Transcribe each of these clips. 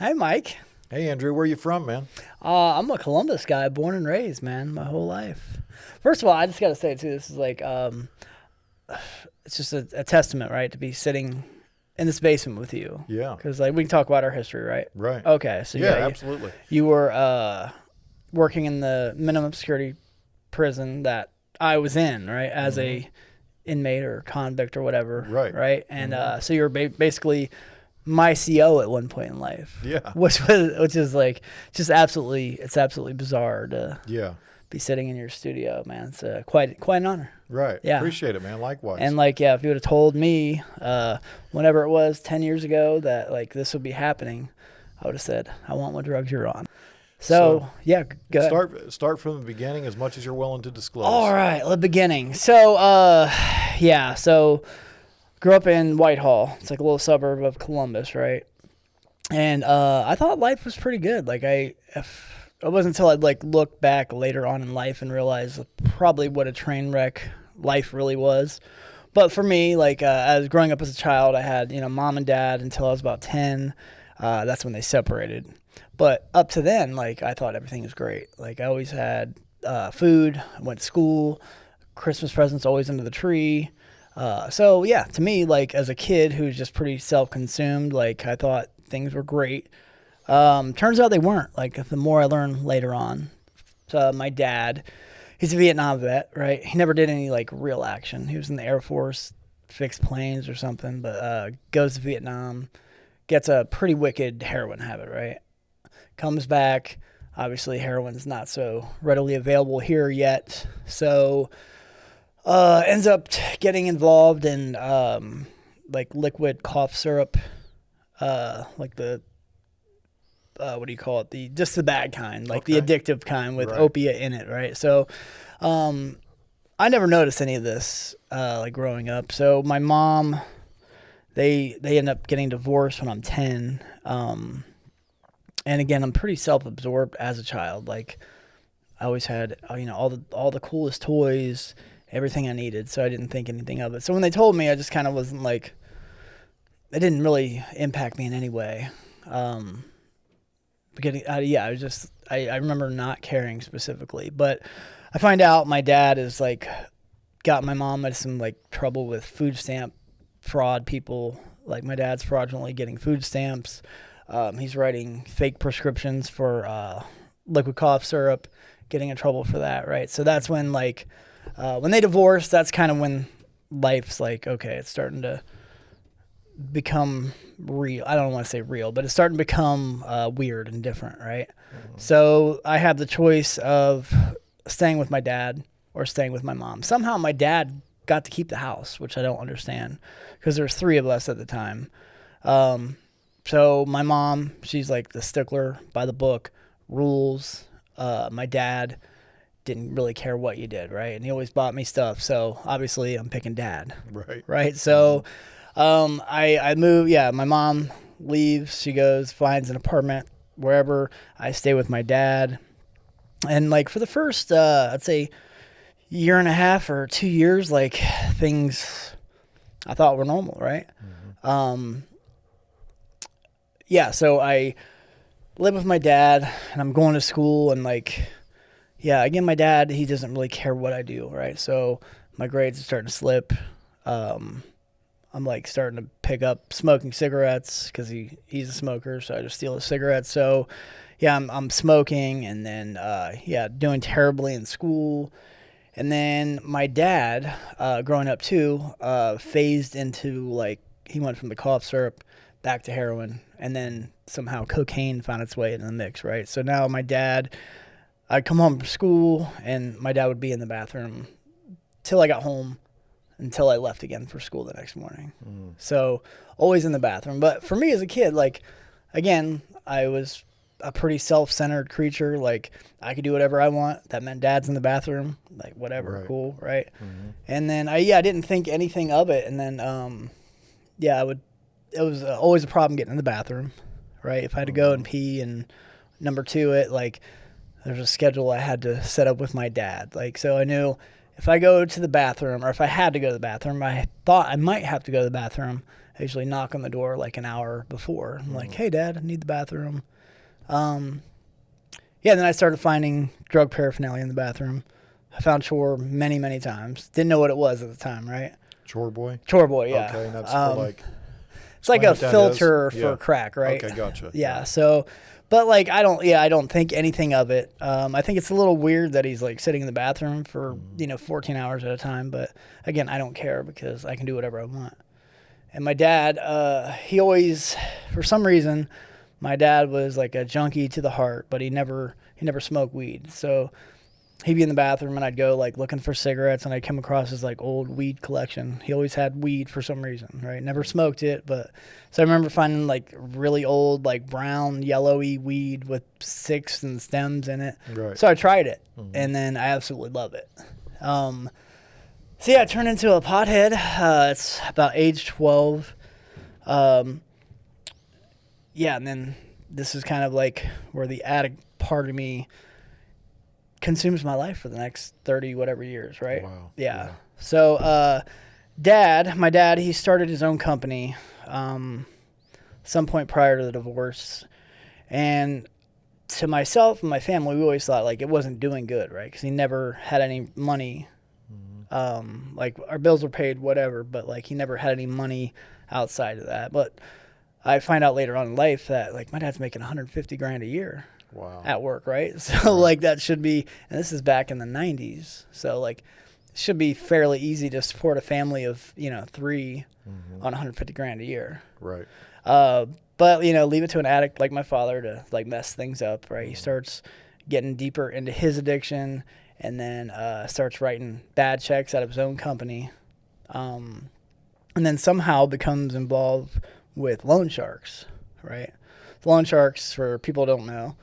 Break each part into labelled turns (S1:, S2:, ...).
S1: Hi, Mike.
S2: Hey, Andrew, where you from, man?
S1: I'm a Columbus guy, born and raised, man, my whole life. First of all, I just got to say, too, this is like, it's just a testament, right, to be sitting in this basement with you.
S2: Yeah,
S1: Because, like, we can talk about our history, right?
S2: right.
S1: Okay, so
S2: Yeah,
S1: yeah,
S2: absolutely.
S1: you were working in the minimum security prison that I was in, right, as
S2: Hmm.
S1: a inmate or convict or whatever,
S2: Right.
S1: right? And
S2: Hmm.
S1: so you were basically my CO at one point in life,
S2: Yeah,
S1: which is like just absolutely bizarre to
S2: yeah,
S1: be sitting in your studio, man. It's quite an honor.
S2: right.
S1: Yeah.
S2: Appreciate it, man.
S1: And
S2: Likewise.
S1: like, yeah, if you would have told me, whenever it was 10 years ago that like this would be happening, I would have said, I want what drugs you're on.
S2: So
S1: So yeah, good.
S2: start from the beginning as much as you're willing to
S1: All
S2: disclose.
S1: right, the beginning. So, yeah, so grew up in Whitehall. It's like a little suburb of Columbus, right? And I thought life was pretty good. If it wasn't until I'd like look back later on in life and realize probably what a train wreck life really was. But for me, like as growing up as a child, I had mom and dad until I was about 10. That's when they separated. But up to then, like I thought everything was great. Like I always had food. I went to school. Christmas presents always under the tree. So yeah, to me, like as a kid who's just pretty self-consumed, like I thought things were great. Turns out they weren't. Like the more I learned later on, so my dad, he's a Vietnam vet, right? He never did any like real action. He was in the Air Force, fixed planes or something, but goes to Vietnam, gets a pretty wicked heroin habit, right? Comes back. Obviously, heroin's not so readily available here yet, so ends up getting involved in like liquid cough syrup, like the what do you call it? The just the bad kind, like the
S2: Okay.
S1: addictive kind with
S2: Right.
S1: opiate in it, right? So, um, I never noticed any of this like growing up. So my mom, they end up getting divorced when I'm 10. And again, I'm pretty self-absorbed as a child. Like I always had, all the coolest toys, everything I needed. So I didn't think anything of it. So when they told me, I just kind of wasn't like, it didn't really impact me in any way. Um, yeah, I was just, I remember not caring specifically, but I find out my dad is like, got my mom into some like trouble with food stamp fraud people. Like my dad's fraudulently getting food stamps. He's writing fake prescriptions for liquid cough syrup, getting in trouble for that, right? So that's when like when they divorced, that's kind of when life's like okay, it's starting to become real. I don't want to say real, but it's starting to become weird and different, right?
S2: Hmm.
S1: So I have the choice of staying with my dad or staying with my mom. Somehow my dad got to keep the house, which I don't understand because there's three of us at the time. Um, so my mom, she's like the stickler by the book, rules. My dad didn't really care what you did, right? And he always bought me stuff. So obviously I'm picking dad,
S2: Right.
S1: right?
S2: Hmm.
S1: So I move. Yeah, my mom leaves. She goes, finds an apartment wherever. I stay with my dad, and like for the first, I'd say year and a half or 2 years, like things I thought were normal, right?
S2: Hmm.
S1: Um, yeah, so I live with my dad, and I'm going to school, and like, yeah, again, my dad, he doesn't really care what I do, right? So my grades are starting to slip. Um, I'm like starting to pick up smoking cigarettes because he's a smoker, so I just steal his cigarettes. So yeah, I'm smoking, and then yeah, doing terribly in school. And then my dad, growing up too, phased into like he went from the cough syrup back to heroin, and then somehow cocaine found its way into the mix, right? So now my dad, I'd come home from school, and my dad would be in the bathroom till I got home, until I left again for school the next morning.
S2: Hmm.
S1: So always in the bathroom. But for me as a kid, like again, I was a pretty self-centered creature. Like I could do whatever I want. That meant dad's in the bathroom. Like whatever,
S2: Right.
S1: cool, right?
S2: Hmm.
S1: And then I didn't think anything of it. And then yeah, I would. It was always a problem getting in the bathroom, right? If I had to go
S2: Hmm.
S1: and pee, and number two, it like there's a schedule I had to set up with my dad. Like so, I knew if I go to the bathroom, or if I had to go to the bathroom, I thought I might have to go to the bathroom I usually knock on the door like an hour before. I'm like, hey, Dad, I need the bathroom. Yeah, then I started finding drug paraphernalia in the bathroom. I found chore many, many times. Didn't know what it was at the time, right?
S2: Chore boy?
S1: Chore boy, yeah.
S2: Okay, and that's for like...
S1: It's like a
S2: what that
S1: filter
S2: is.
S1: for
S2: Yeah.
S1: crack, right?
S2: Okay, gotcha.
S1: Yeah, so, but like, I don't think anything of it. I think it's a little weird that he's like sitting in the bathroom for, 14 hours at a time. But again, I don't care because I can do whatever I want. And my dad, he always, for some reason, my dad was like a junkie to the heart, but he never smoked weed. So he'd be in the bathroom and I'd go like looking for cigarettes and I'd come across his like old weed collection. He always had weed for some reason, right? Never smoked it, but so I remember finding like really old, like brown, yellowy weed with sticks and stems in it.
S2: Right.
S1: So I tried it and then I absolutely love it. So yeah, I turned into a pothead. It's about age 12. Yeah, and then this is kind of like where the addict part of me consumes my life for the next 30 whatever years, right?
S2: Wow.
S1: Yeah. So my dad, he started his own company some point prior to the divorce. And to myself and my family, we always thought like it wasn't doing good, right? Because he never had any money. Like our bills were paid, whatever, but like he never had any money outside of that. But I find out later on in life that like my dad's making 150 grand a year.
S2: Wow.
S1: At work, right? So like that should be, and this is back in the 90s. So like it should be fairly easy to support a family of, 3 on 150 grand a year.
S2: Right.
S1: But leave it to an addict like my father to like mess things up, right? He starts getting deeper into his addiction and then starts writing bad checks out of his own company. And then somehow becomes involved with loan sharks, right? The loan sharks, for people who don't know,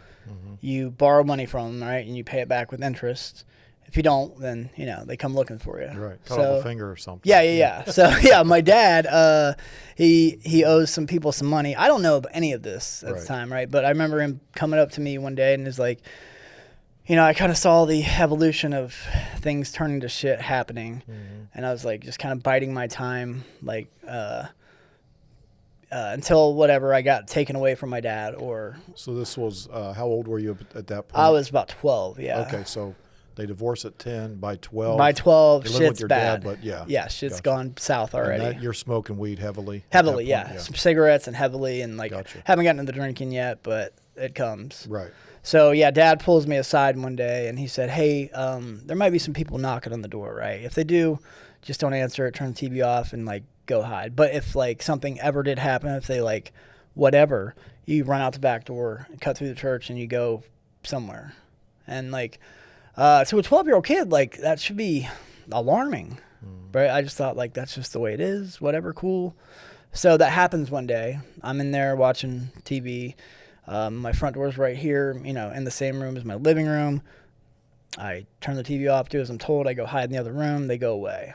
S1: you borrow money from them, right? And you pay it back with interest. If you don't, then, they come looking for you.
S2: Right. Cut off a finger or something.
S1: Yeah. So, yeah, my dad, he owes some people some money. I don't know of any of this at the time, right? But I remember him coming up to me one day and is like, I kind of saw the evolution of things turning to shit happening. And I was like just kind of biding my time, like until whatever I got taken away from my dad or.
S2: So this was, how old were you at that point?
S1: I was about 12, yeah.
S2: Okay, so they divorced at 10. By 12.
S1: By 12,
S2: you live with
S1: shit's
S2: your
S1: bad.
S2: Dad, but yeah.
S1: Yeah, shit's gone south already.
S2: And you're smoking weed heavily?
S1: Heavily, yeah. Some cigarettes and heavily, and like
S2: Gotcha.
S1: haven't gotten into the drinking yet, but it comes.
S2: Right.
S1: So yeah, Dad pulls me aside one day and he said, "Hey, there might be some people knocking on the door, right? If they do, just don't answer it. Turn the TV off and like go hide. But if like something ever did happen, if they like whatever, you run out the back door, cut through the church, and you go somewhere." And like, to a 12-year-old kid, like that should be alarming, right? I just thought like that's just the way it is. Whatever, cool. So that happens one day. I'm in there watching TV. My front door's right here, in the same room as my living room. I turn the TV off, do as I'm told. I go hide in the other room. They go away.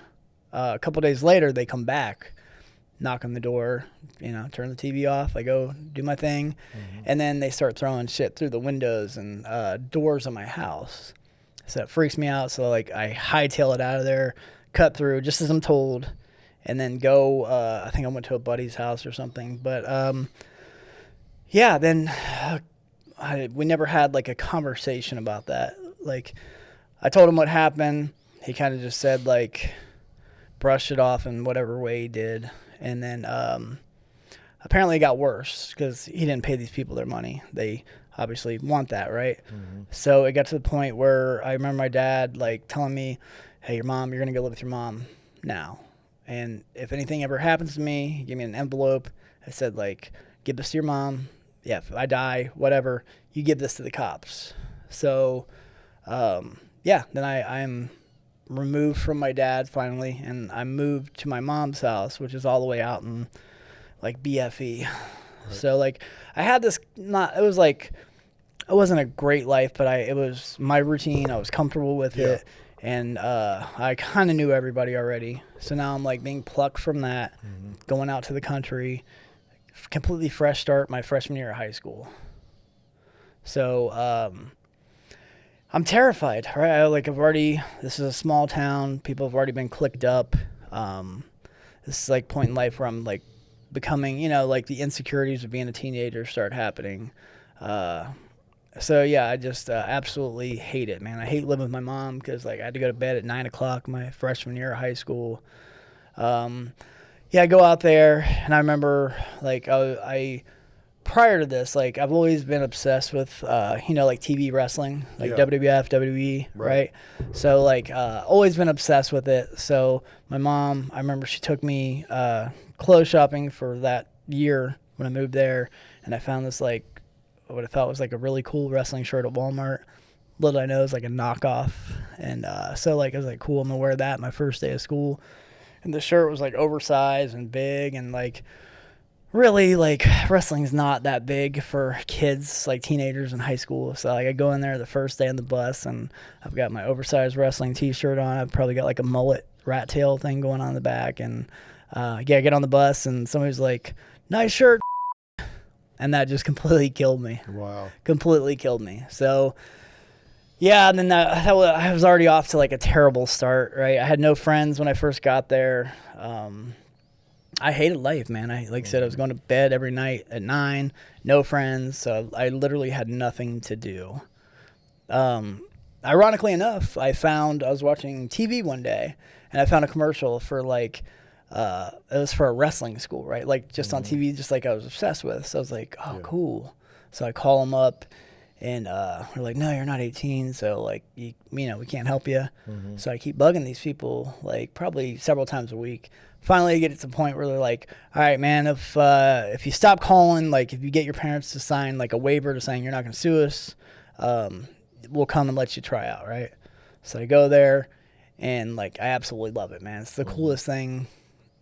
S1: A couple days later, they come back, knock on the door, turn the TV off. I go do my thing. And then they start throwing shit through the windows and doors of my house. So it freaks me out. So like I hightail it out of there, cut through just as I'm told, and then go, I think I went to a buddy's house or something. But yeah, then we never had like a conversation about that. Like I told him what happened. He kind of just said like brushed it off in whatever way he did. And then apparently it got worse because he didn't pay these people their money. They obviously want that, right? So it got to the point where I remember my dad like telling me, "Hey, you're going to go live with your mom now. And if anything ever happens to me," he gave me an envelope. I said like, "Give this to your mom. Yeah, if I die, whatever, you give this to the cops." So, yeah, then I'm removed from my dad finally, and I moved to my mom's house, which is all the way out in like BFE. Right. So like I had this it wasn't a great life, but it was my routine. I was comfortable with it, and I kind of knew everybody already. So now I'm like being plucked from that, going out to the country. Completely fresh start my freshman year of high school. So I'm terrified, right? This is a small town. People have already been clicked up. This is like point in life where I'm like becoming, like the insecurities of being a teenager start happening. So yeah, I just absolutely hate it, man. I hate living with my mom because like I had to go to bed at 9 o'clock my freshman year of high school. Yeah, I go out there, and I remember like I prior to this, like I've always been obsessed with like TV wrestling, like WWF, WWE, right? So like always been obsessed with it. So my mom, I remember she took me clothes shopping for that year when I moved there, and I found this like what I thought was like a really cool wrestling shirt at Walmart. Little I know, it's like a knockoff, and so like I was like, cool, I'm gonna wear that my first day of school. And the shirt was like oversized and big, and like really like wrestling's not that big for kids, like teenagers in high school. So like I go in there the first day on the bus, and I've got my oversized wrestling t-shirt on. I've probably got like a mullet rat tail thing going on in the back, and I get on the bus, and somebody's like, nice shirt. And that just completely killed me.
S2: Wow. Completely
S1: killed me. So, yeah, and then I was already off to like a terrible start, right? I had no friends when I first got there. I hated life, man. I said, I was going to bed every night at 9, no friends. So I literally had nothing to do. Ironically enough, I was watching TV one day, and I found a commercial for like, it was for a wrestling school, right? Like just on TV, just like I was obsessed with. So I was like, oh, cool. So I call them up, and we're like, no, you're not 18. So like, we can't help you. So I keep bugging these people like probably several times a week. Finally, I get to the point where they're like, all right, man, if you stop calling, like if you get your parents to sign like a waiver to saying you're not going to sue us, we'll come and let you try out, right? So I go there, and like I absolutely love it, man. It's the coolest thing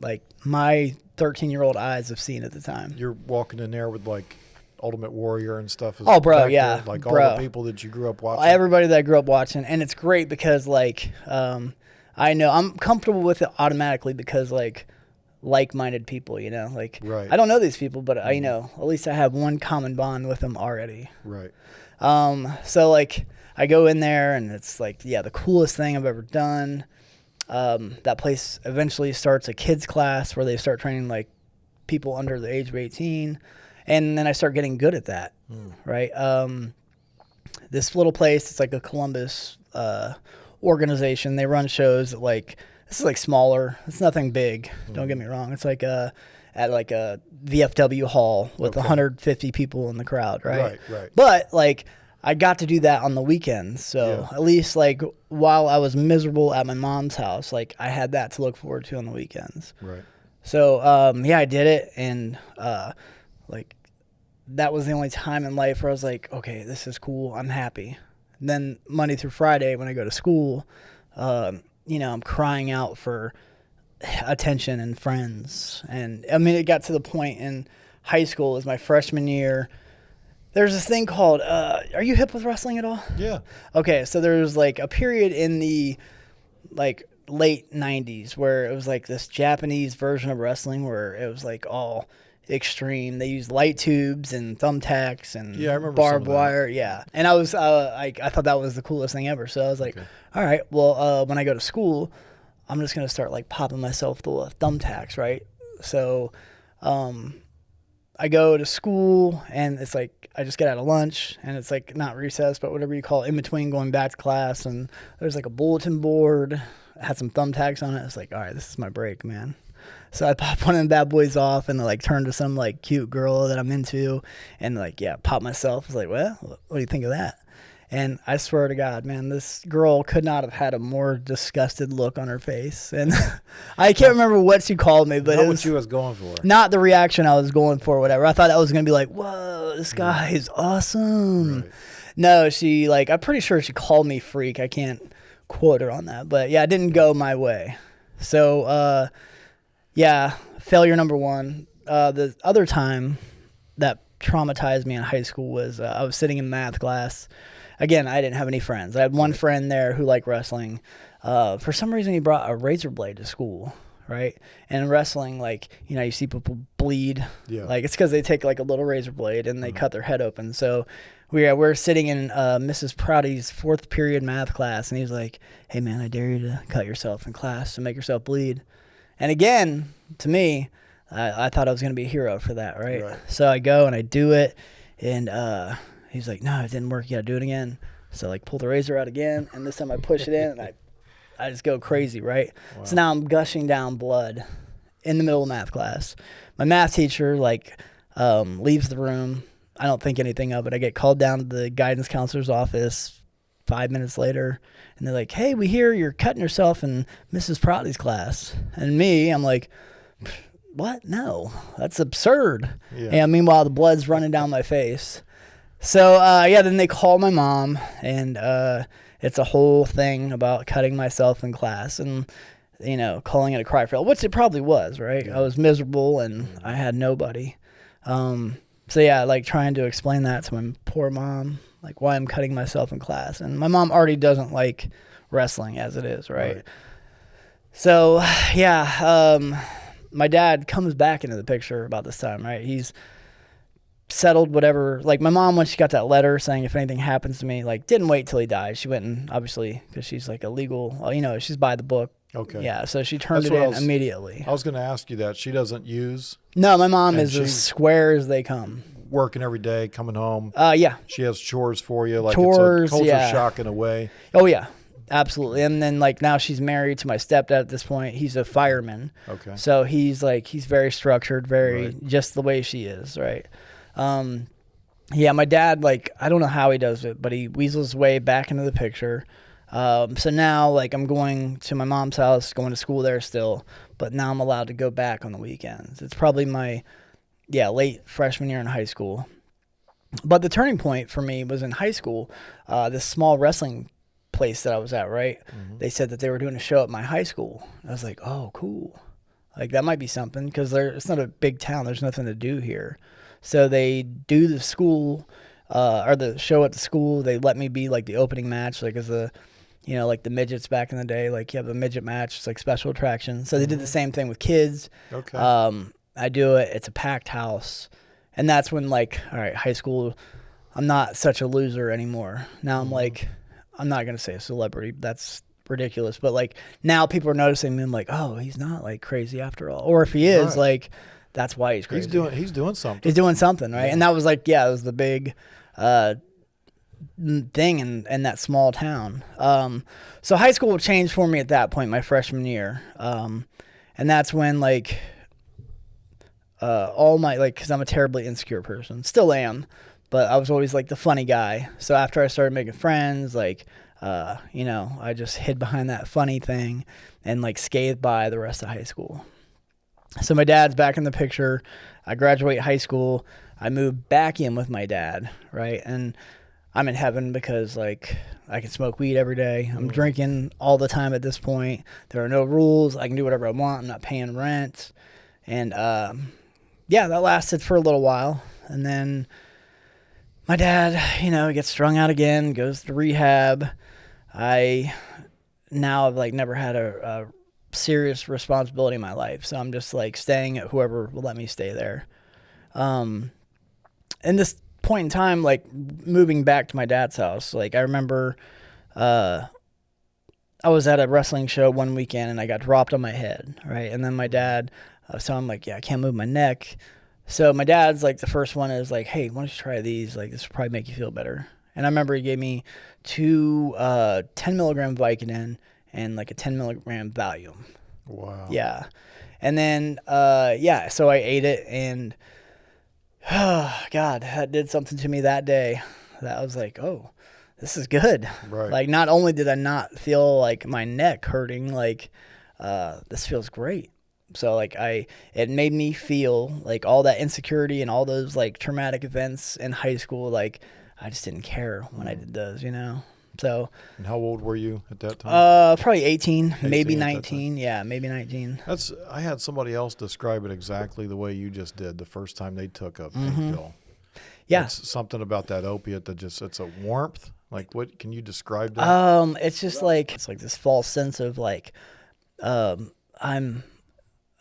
S1: like my 13-year-old eyes have seen at the time.
S2: You're walking in there with like Ultimate Warrior and stuff.
S1: Oh, bro, yeah.
S2: There, like all the people that you grew up watching.
S1: Everybody that I grew up watching. And it's great because like I know I'm comfortable with it automatically because like-minded people, like
S2: right.
S1: I don't know these people, but I know at least I have one common bond with them already.
S2: Right.
S1: So like I go in there, and it's like, yeah, the coolest thing I've ever done. That place eventually starts a kids class where they start training like people under the age of 18, and then I start getting good at that. Right. This little place, it's like a Columbus organization. They run shows like, this is like smaller. It's nothing big. Don't get me wrong. It's like at like a VFW hall with 150 people in the crowd. Right. But like, I got to do that on the weekends. So at least like while I was miserable at my mom's house, like I had that to look forward to on the weekends.
S2: Right.
S1: So, I did it. And, like that was the only time in life where I was like, okay, this is cool. I'm happy. And then Monday through Friday when I go to school, I'm crying out for attention and friends. And I mean, it got to the point in high school, it was my freshman year. There's this thing called, are you hip with wrestling at all?
S2: Yeah.
S1: Okay, so there's like a period in the like late 90s where it was like this Japanese version of wrestling where it was like all extreme. They used light tubes and thumbtacks and
S2: I remember
S1: barbed wire. Yeah. And I was, I thought that was the coolest thing ever. So I was like, all right, well, when I go to school, I'm just going to start like popping myself full of thumbtacks, right? So I go to school, and it's like I just get out of lunch, and it's like not recess, but whatever you call it, in between going back to class, and there's like a bulletin board, had some thumbtacks on it. It's like, all right, this is my break, man. So I pop one of them bad boys off, and like turn to some like cute girl that I'm into, and like, pop myself. It's like, well, what do you think of that? And I swear to God, man, this girl could not have had a more disgusted look on her face. And I can't remember what she called me, but
S2: not
S1: it was
S2: what she was going for.
S1: Not the reaction I was going for, whatever. I thought that was going to be like, whoa, this guy is awesome. Right. No, she, like, I'm pretty sure she called me freak. I can't quote her on that. But, yeah, it didn't go my way. So, failure number one. The other time that traumatized me in high school was I was sitting in math class. Again, I didn't have any friends. I had one friend there who liked wrestling. For some reason, he brought a razor blade to school, right? And in wrestling, like, you see people bleed. Yeah. Like, it's because they take, like, a little razor blade and they cut their head open. So we're sitting in Mrs. Prouty's 4th period math class, and he's like, hey, man, I dare you to cut yourself in class to make yourself bleed. And again, to me, I thought I was going to be a hero for that, right?
S2: Right.
S1: So I go and I do it, and he's like, no, it didn't work. You got to do it again. So like pull the razor out again, and this time I push it in, and I just go crazy, right?
S2: Wow.
S1: So now I'm gushing down blood in the middle of math class. My math teacher like leaves the room. I don't think anything of it. I get called down to the guidance counselor's office 5 minutes later, and they're like, hey, we hear you're cutting yourself in Mrs. Prouty's class. And me, I'm like, what? No, that's absurd.
S2: Yeah.
S1: And meanwhile, the blood's running down my face. So, then they call my mom, and it's a whole thing about cutting myself in class and, calling it a cry for help, which it probably was, right?
S2: Yeah.
S1: I was miserable, and I had nobody. Like trying to explain that to my poor mom, like why I'm cutting myself in class. And my mom already doesn't like wrestling as it is, right? So, my dad comes back into the picture about this time, right? He's settled whatever. Like my mom, when she got that letter saying if anything happens to me, like didn't wait till he died. She went and obviously, because she's like a legal, she's by the book.
S2: Okay.
S1: Yeah, so she turned it in immediately.
S2: I was going to ask you that. She doesn't use.
S1: No, my mom is as square as they come.
S2: Working every day, coming home.
S1: Yeah.
S2: She has chores for you. Like
S1: chores,
S2: it's a culture shock in a way.
S1: Oh, yeah. Absolutely. And then like now she's married to my stepdad at this point. He's a fireman.
S2: Okay.
S1: So he's very structured, just the way she is, right? My dad, like, I don't know how he does it, but he weasels his way back into the picture. So now, like, I'm going to my mom's house, going to school there still, but now I'm allowed to go back on the weekends. It's probably my, late freshman year in high school. But the turning point for me was in high school, this small wrestling place that I was at, right? Mm-hmm. They said that they were doing a show at my high school. I was like, oh, cool. Like, that might be something, because it's not a big town. There's nothing to do here. So they do the school, or the show at the school. They let me be, like, the opening match, like, as a, like the midgets back in the day. Like, you have a midget match. It's, like, special attraction. So they did the same thing with kids.
S2: Okay.
S1: I do it. It's a packed house. And that's when, like, all right, high school, I'm not such a loser anymore. Now I'm, like, I'm not going to say a celebrity. That's ridiculous. But, like, now people are noticing me. I'm like, oh, he's not, like, crazy after all. Or if he is, like, that's why he's crazy.
S2: He's doing something.
S1: He's doing something, right?
S2: Yeah.
S1: And that was, like, it was the big thing in that small town. So high school changed for me at that point, my freshman year. And that's when, like, all my, like, because I'm a terribly insecure person. Still am. But I was always, like, the funny guy. So after I started making friends, like, I just hid behind that funny thing and, like, scathed by the rest of high school. So my dad's back in the picture. I graduate high school. I move back in with my dad, right? And I'm in heaven because, like, I can smoke weed every day. I'm drinking all the time at this point. There are no rules. I can do whatever I want. I'm not paying rent. And, that lasted for a little while. And then my dad, gets strung out again, goes to rehab. I've, like, never had a serious responsibility in my life. So I'm just, like, staying at whoever will let me stay there. In this point in time, like, moving back to my dad's house, like, I remember I was at a wrestling show one weekend and I got dropped on my head, right? And then my dad, so I'm like, I can't move my neck. So my dad's, like, the first one is like, hey, why don't you try these? Like, this will probably make you feel better. And I remember he gave me 2 10 milligram Vicodin and, like, a 10 milligram Valium.
S2: Wow.
S1: Yeah. And then, so I ate it, and, oh, God, that did something to me that day. That I was like, oh, this is good.
S2: Right.
S1: Like, not only did I not feel, like, my neck hurting, like, this feels great. So, like, it made me feel, like, all that insecurity and all those, like, traumatic events in high school, like, I just didn't care when I did those, So.
S2: And how old were you at that time?
S1: Probably 18 maybe 19. Yeah, maybe 19.
S2: I had somebody else describe it exactly the way you just did the first time they took a pink pill.
S1: Yeah.
S2: It's something about that opiate that it's a warmth. Like, what can you describe that?
S1: It's just like, it's like this false sense of, like,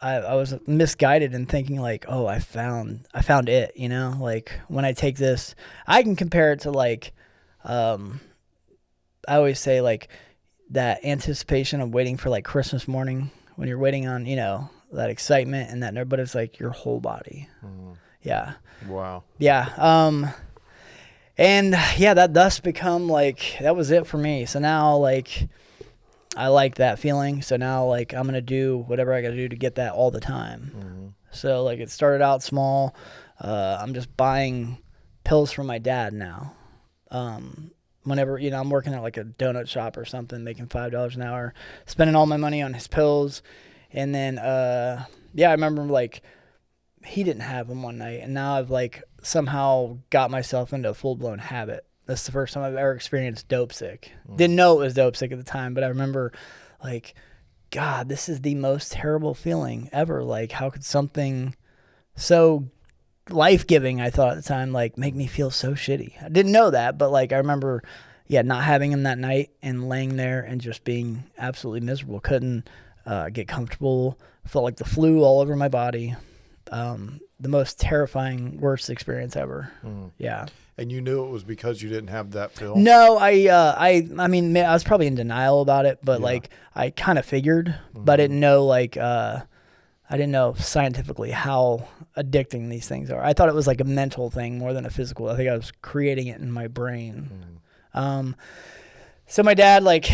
S1: I was misguided in thinking, like, oh, I found it, like, when I take this, I can compare it to, like, I always say, like, that anticipation of waiting for, like, Christmas morning when you're waiting on, that excitement and that, but it's like your whole body. Yeah.
S2: Wow.
S1: Yeah. And yeah, that thus become like, that was it for me. So now like, I like that feeling. So now like, I'm going to do whatever I got to do to get that all the time. So like, it started out small. I'm just buying pills from my dad now. Whenever, you know, I'm working at like a donut shop or something, making $5 an hour, spending all my money on his pills. And then, yeah, I remember like he didn't have them one night, and now I've like somehow got myself into a full-blown habit. That's the first time I've ever experienced dope sick. Didn't know it was dope sick at the time, but I remember like, God, this is the most terrible feeling ever. Like, how could something so life-giving, I thought at the time, like make me feel so shitty? I didn't know that, but like I remember, yeah, not having him that night and laying there and just being absolutely miserable. Couldn't get comfortable. Felt like the flu all over my body. The most terrifying, worst experience ever. Yeah.
S2: And you knew it was because you didn't have that pill?
S1: No, I mean, I was probably in denial about it, but like I kind of figured, but I didn't know like I didn't know scientifically how addicting these things are. I thought it was like a mental thing more than a physical. I think I was creating it in my brain. So my dad, like,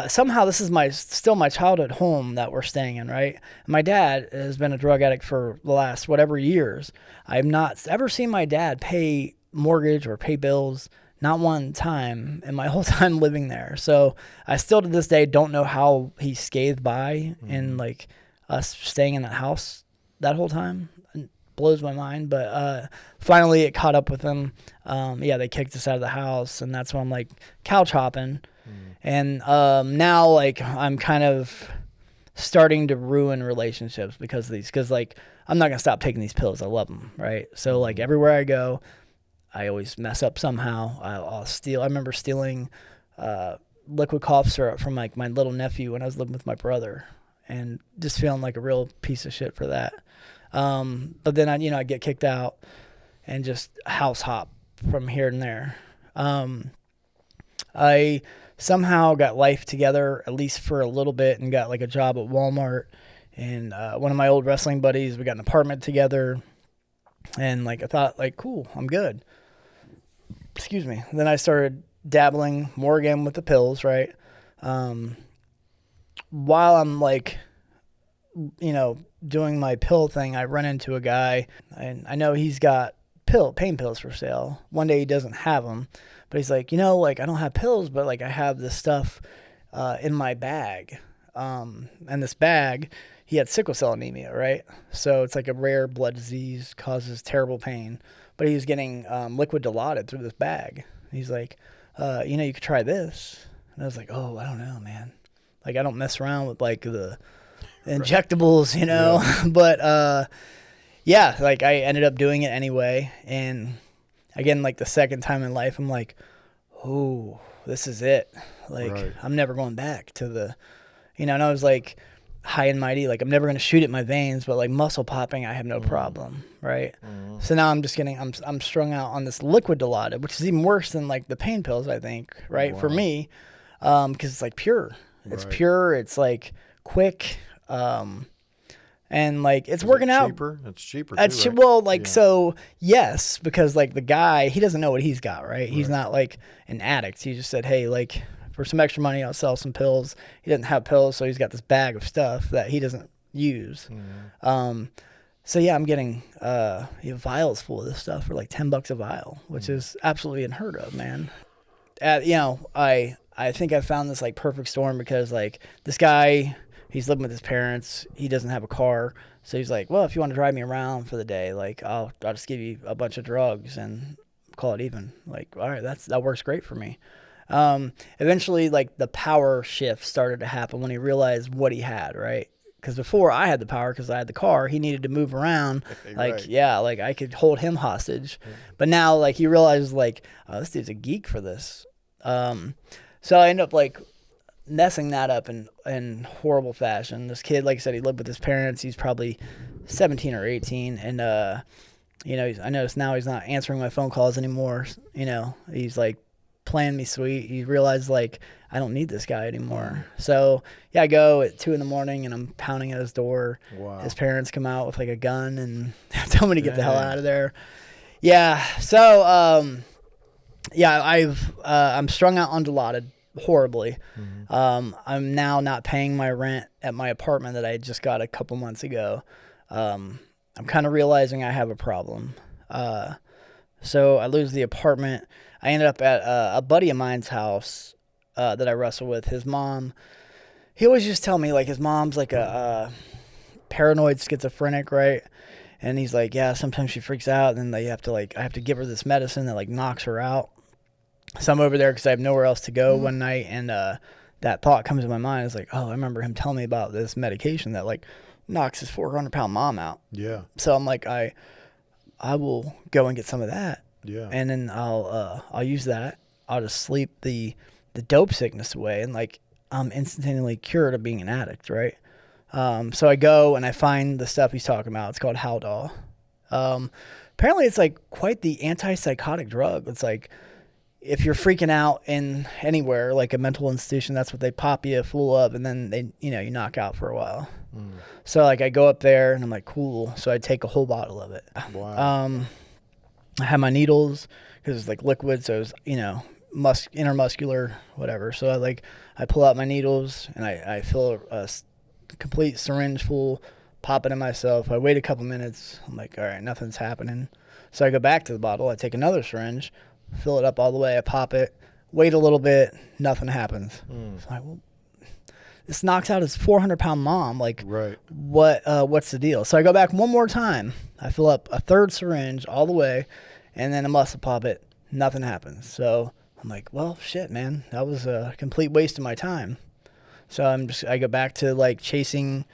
S1: somehow this is still my childhood home that we're staying in, right? My dad has been a drug addict for the last whatever years. I've not ever seen my dad pay mortgage or pay bills, not one time in my whole time living there. So I still to this day don't know how he scathed by in like us staying in that house that whole time. It blows my mind, but finally it caught up with him. Yeah, they kicked us out of the house, and that's when I'm like couch hopping. And now like I'm kind of starting to ruin relationships because of these, because like I'm not gonna stop taking these pills. I love them, right? So like everywhere I go, I always mess up somehow. I'll steal. I remember stealing liquid cough syrup from like my little nephew when I was living with my brother, and just feeling like a real piece of shit for that. But then I get kicked out and just house hop from here and there. I somehow got life together, at least for a little bit, and got like a job at Walmart. And one of my old wrestling buddies, we got an apartment together. And like I thought, like, cool, I'm good. Excuse me. Then I started dabbling more again with the pills, right? While I'm like, doing my pill thing, I run into a guy, and I know he's got pain pills for sale. One day he doesn't have them, but he's like, like I don't have pills, but like I have this stuff in my bag. And this bag, he had sickle cell anemia, right? So it's like a rare blood disease, causes terrible pain. But he was getting liquid Dilaudid through this bag. He's like, you could try this. And I was like, oh, I don't know, man. Like I don't mess around with like the injectables, Yeah. But yeah, like I ended up doing it anyway. And again, like the second time in life, I'm like, oh, this is it. Like
S2: Right.
S1: I'm never going back to the, and I was like high and mighty, like I'm never going to shoot at my veins, but like muscle popping, I have no problem. Right. So now I'm just I'm strung out on this liquid Dilaudid, which is even worse than like the pain pills, I think. Right.
S2: Wow.
S1: For me, because it's like pure. It's
S2: Right.
S1: pure. It's like quick. And like it's working out.
S2: It's cheaper
S1: That's
S2: too, right?
S1: well, like
S2: Yeah.
S1: so yes, because like the guy, he doesn't know what he's got, right? He's not like an addict. He just said, hey, like for some extra money, I'll sell some pills. He doesn't have pills, so he's got this bag of stuff that he doesn't use. So yeah, I'm getting vials full of this stuff for like $10 a vial, which is absolutely unheard of, man. I think I found this like perfect storm because like this guy, he's living with his parents. He doesn't have a car. So he's like, well, if you want to drive me around for the day, like I'll just give you a bunch of drugs and call it even. Like, all right, that works great for me. Eventually like the power shift started to happen when he realized what he had, right? Because before I had the power because I had the car, he needed to move around. Like,
S2: Right.
S1: yeah, like I could hold him hostage. But now like he realizes like, oh, this dude's a geek for this. So I end up like messing that up in horrible fashion. This kid, like I said, he lived with his parents. He's probably 17 or 18. And, I noticed now he's not answering my phone calls anymore. He's like playing me sweet. He realized like I don't need this guy anymore. So yeah, I go at 2 a.m. and I'm pounding at his door.
S2: Wow.
S1: His parents come out with like a gun and tell me to get the hell out of there. Yeah. So yeah, I'm strung out on Dilaudid horribly. I'm now not paying my rent at my apartment that I just got a couple months ago. I'm kind of realizing I have a problem. So I lose the apartment. I ended up at a buddy of mine's house that I wrestle with. His mom, he always just tell me like his mom's like a paranoid schizophrenic, right? And he's like, yeah, sometimes she freaks out, and then I have to give her this medicine that like knocks her out. So I'm over there because I have nowhere else to go one night, and that thought comes to my mind. It's like, oh, I remember him telling me about this medication that like knocks his 400-pound mom out.
S2: Yeah.
S1: So I'm like, I will go and get some of that.
S2: Yeah.
S1: And then I'll use that. I'll just sleep the dope sickness away, and like I'm instantaneously cured of being an addict, right? So I go and I find the stuff he's talking about. It's called Haldol. Apparently it's like quite the antipsychotic drug. It's like if you're freaking out in anywhere, like a mental institution, that's what they pop you full of, and then they, you knock out for a while. So like I go up there and I'm like, cool. So I take a whole bottle of it.
S2: Wow.
S1: I have my needles because it's like liquid, so it's intermuscular, whatever. So I pull out my needles and I fill a complete syringe full, pop it in myself. I wait a couple minutes. I'm like, all right, nothing's happening. So I go back to the bottle. I take another syringe, fill it up all the way. I pop it, wait a little bit, nothing happens. So I'm like, well, this knocks out his 400-pound mom. Like,
S2: right.
S1: What's the deal? So I go back one more time. I fill up a third syringe all the way, and then I muscle pop it. Nothing happens. So I'm like, well, shit, man. That was a complete waste of my time. So I go back to like chasing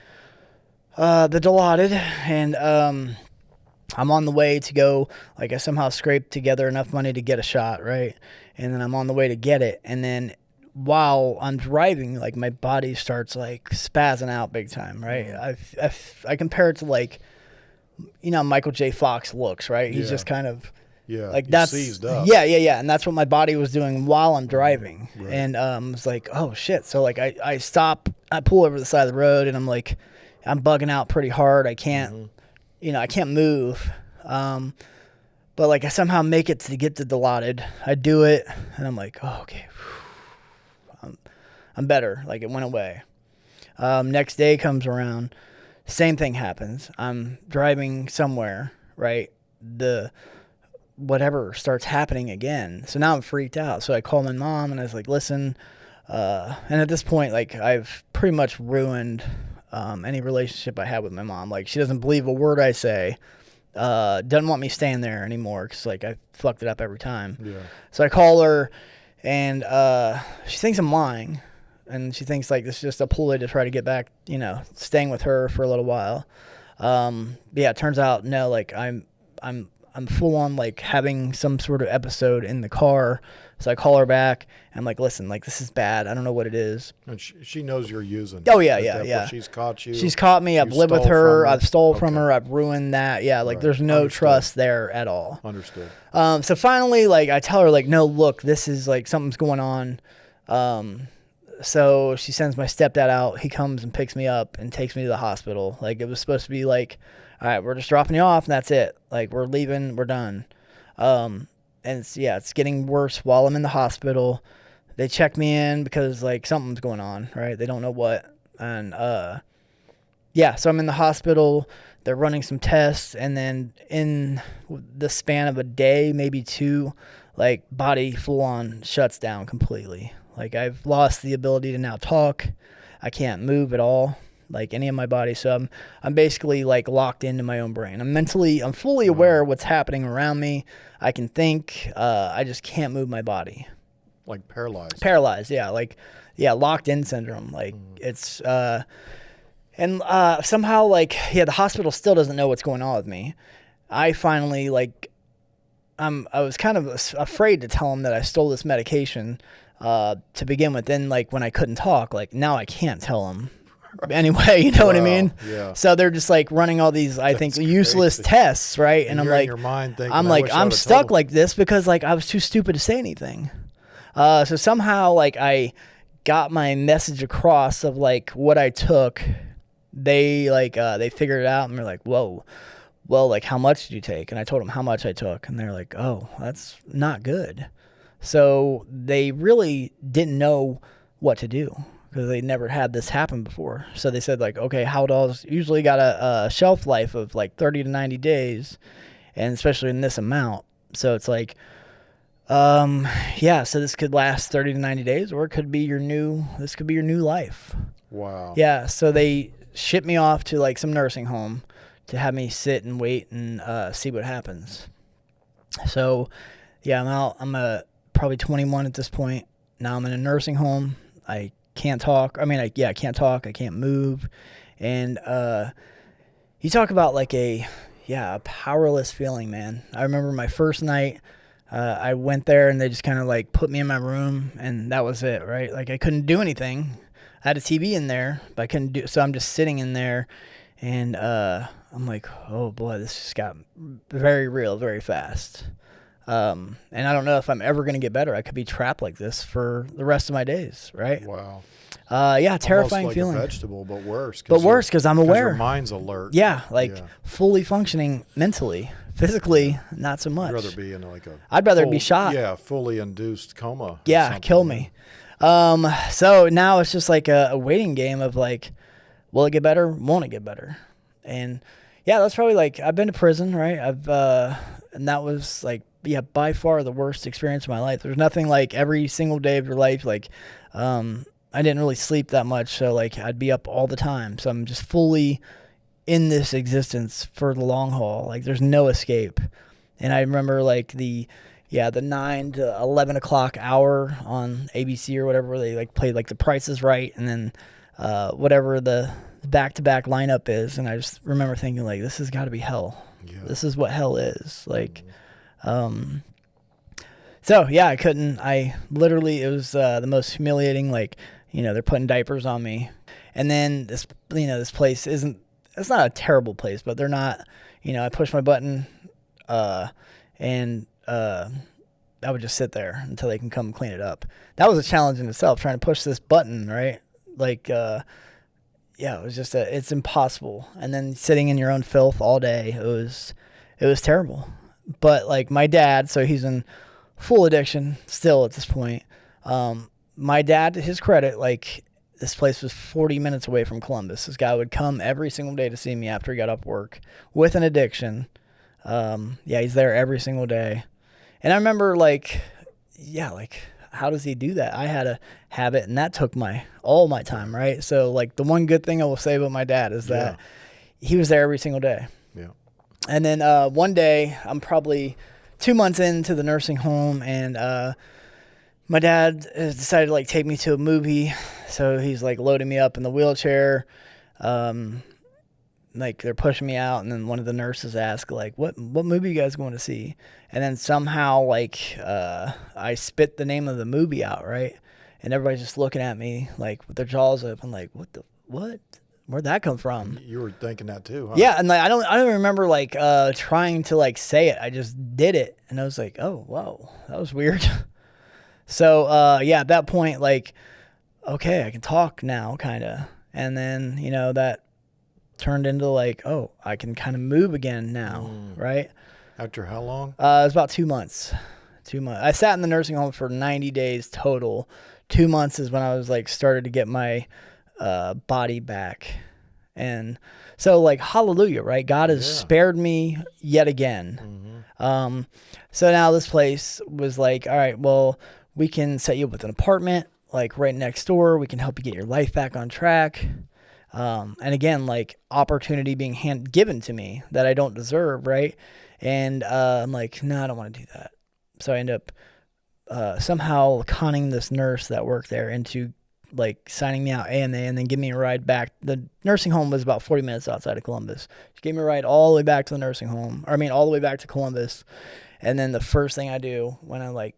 S1: the Dilaudid, and I'm on the way to go. Like I somehow scraped together enough money to get a shot, right? And then I'm on the way to get it, and then while I'm driving, like my body starts like spazzing out big time, right? I compare it to like, Michael J. Fox looks, right? He's just kind of like that's
S2: seized up.
S1: Yeah, and that's what my body was doing while I'm driving, right. And it's like, oh shit. So like I stop, I pull over the side of the road, and I'm like, I'm bugging out pretty hard. I can't, I can't move. But like I somehow make it to get to Dilaudid. I do it, and I'm like, oh, okay. I'm better. Like it went away. Next day comes around. Same thing happens. I'm driving somewhere, right? The whatever starts happening again. So now I'm freaked out. So I call my mom and I was like, listen, and at this point, like I've pretty much ruined any relationship I had with my mom. Like she doesn't believe a word I say. Doesn't want me staying there anymore because like I fucked it up every time. Yeah. So I call her and she thinks I'm lying. And she thinks like this is just a ploy to try to get back, staying with her for a little while. Yeah, it turns out no, like I'm full on like having some sort of episode in the car. So I call her back and I'm like, listen, like this is bad. I don't know what it is.
S2: And she knows you're using.
S1: Oh yeah.
S2: She's caught you.
S1: She's caught me. I've lived with her. I've stole from her. I've ruined that. Yeah, like there's no trust there at all.
S2: Understood.
S1: So finally, like I tell her like, no, look, this is like something's going on. So she sends my stepdad out. He comes and picks me up and takes me to the hospital. Like it was supposed to be like, all right, we're just dropping you off and that's it. Like we're leaving, we're done. And it's getting worse while I'm in the hospital. They check me in because like something's going on, right? They don't know what. And so I'm in the hospital. They're running some tests, and then in the span of a day, maybe two, like body full on shuts down completely. Like I've lost the ability to now talk. I can't move at all, like any of my body. So I'm basically like locked into my own brain. I'm fully aware of what's happening around me. I can think. I just can't move my body.
S2: Like paralyzed.
S1: Paralyzed, yeah. Like, yeah, locked in syndrome. Like it's, and somehow like, yeah, the hospital still doesn't know what's going on with me. I finally like, I was kind of afraid to tell them that I stole this medication. To begin with, then like when I couldn't talk, like now I can't tell them anyway, you know what I mean?
S2: Yeah.
S1: So they're just like running all these, I think, useless tests, right? And I'm like,
S2: in your mind thinking,
S1: I'm stuck like this because like I was too stupid to say anything. So somehow, like, I got my message across of like what I took. They figured it out and they're like, whoa, well, like, how much did you take? And I told them how much I took, and they're like, oh, that's not good. So they really didn't know what to do because they never had this happen before. So they said, like, okay, Haldols usually got a shelf life of like 30 to 90 days, and especially in this amount. So it's like, yeah, so this could last 30 to 90 days, or it could be this could be your new life.
S2: Wow.
S1: Yeah, so they shipped me off to like some nursing home to have me sit and wait and see what happens. So, yeah, I'm out. I'm probably 21 at this point. Now I'm in a nursing home. I can't talk. I mean, I can't talk. I can't move. And you talk about like a powerless feeling, man. I remember my first night. I went there and they just kind of like put me in my room and that was it, right? Like I couldn't do anything. I had a TV in there, but I couldn't do. So I'm just sitting in there, and I'm like, oh boy, this just got very real, very fast. And I don't know if I'm ever gonna get better. I could be trapped like this for the rest of my days, right?
S2: Wow.
S1: Yeah, terrifying
S2: Almost like
S1: feeling.
S2: A vegetable, but worse.
S1: Because I'm aware.
S2: Your mind's alert.
S1: Yeah, fully functioning mentally. Physically, not so much.
S2: I'd rather be in like a.
S1: I'd rather be shot.
S2: Yeah, fully induced coma.
S1: Yeah, kill me. So now it's just like a waiting game of like, will it get better? Won't it get better? And yeah, that's probably like, I've been to prison, right? And that was like, yeah, by far the worst experience of my life. There's nothing like every single day of your life. Like, I didn't really sleep that much. So like I'd be up all the time. So I'm just fully in this existence for the long haul. Like there's no escape. And I remember like the 9 to 11 o'clock hour on ABC or whatever, where they like played like The Price is Right, and then whatever the back-to-back lineup is. And I just remember thinking like, this has got to be hell. Yeah. This is what hell is. Like, so yeah, I literally, it was the most humiliating, like, they're putting diapers on me. And then this place it's not a terrible place, but they're not, I push my button, and I would just sit there until they can come clean it up. That was a challenge in itself, trying to push this button, right? Like, it was just it's impossible. And then sitting in your own filth all day, it was terrible. But like my dad, so he's in full addiction still at this point. My dad, to his credit, like this place was 40 minutes away from Columbus. This guy would come every single day to see me after he got off work with an addiction. He's there every single day. And I remember how does he do that? I had a habit and that took all my time, right? So like the one good thing I will say about my dad is that he was there every single day.
S2: Yeah.
S1: And then one day, I'm probably 2 months into the nursing home, and my dad has decided to like take me to a movie. So he's like loading me up in the wheelchair. Like they're pushing me out, and then one of the nurses asked like, what movie you guys going to see? And then somehow like I spit the name of the movie out, right? And everybody's just looking at me like with their jaws open, like what? Where'd that come from?
S2: You were thinking that too, huh?
S1: Yeah, and like I don't remember like trying to like say it. I just did it, and I was like, oh whoa, that was weird. So at that point, like, okay, I can talk now, kind of, and then that turned into like, oh, I can kind of move again now, right?
S2: After how long?
S1: It was about 2 months. 2 months. I sat in the nursing home for 90 days total. 2 months is when I was like started to get my body back. And so like, hallelujah, right? God has spared me yet again. Mm-hmm. So now this place was like, all right, well, we can set you up with an apartment like right next door. We can help you get your life back on track. And again, like opportunity being given to me that I don't deserve, right? And I'm like, no, I don't want to do that. So I end up somehow conning this nurse that worked there into like signing me out AMA and then giving me a ride back. The nursing home was about 40 minutes outside of Columbus. She gave me a ride all the way back to the nursing home. All the way back to Columbus. And then the first thing I do when I like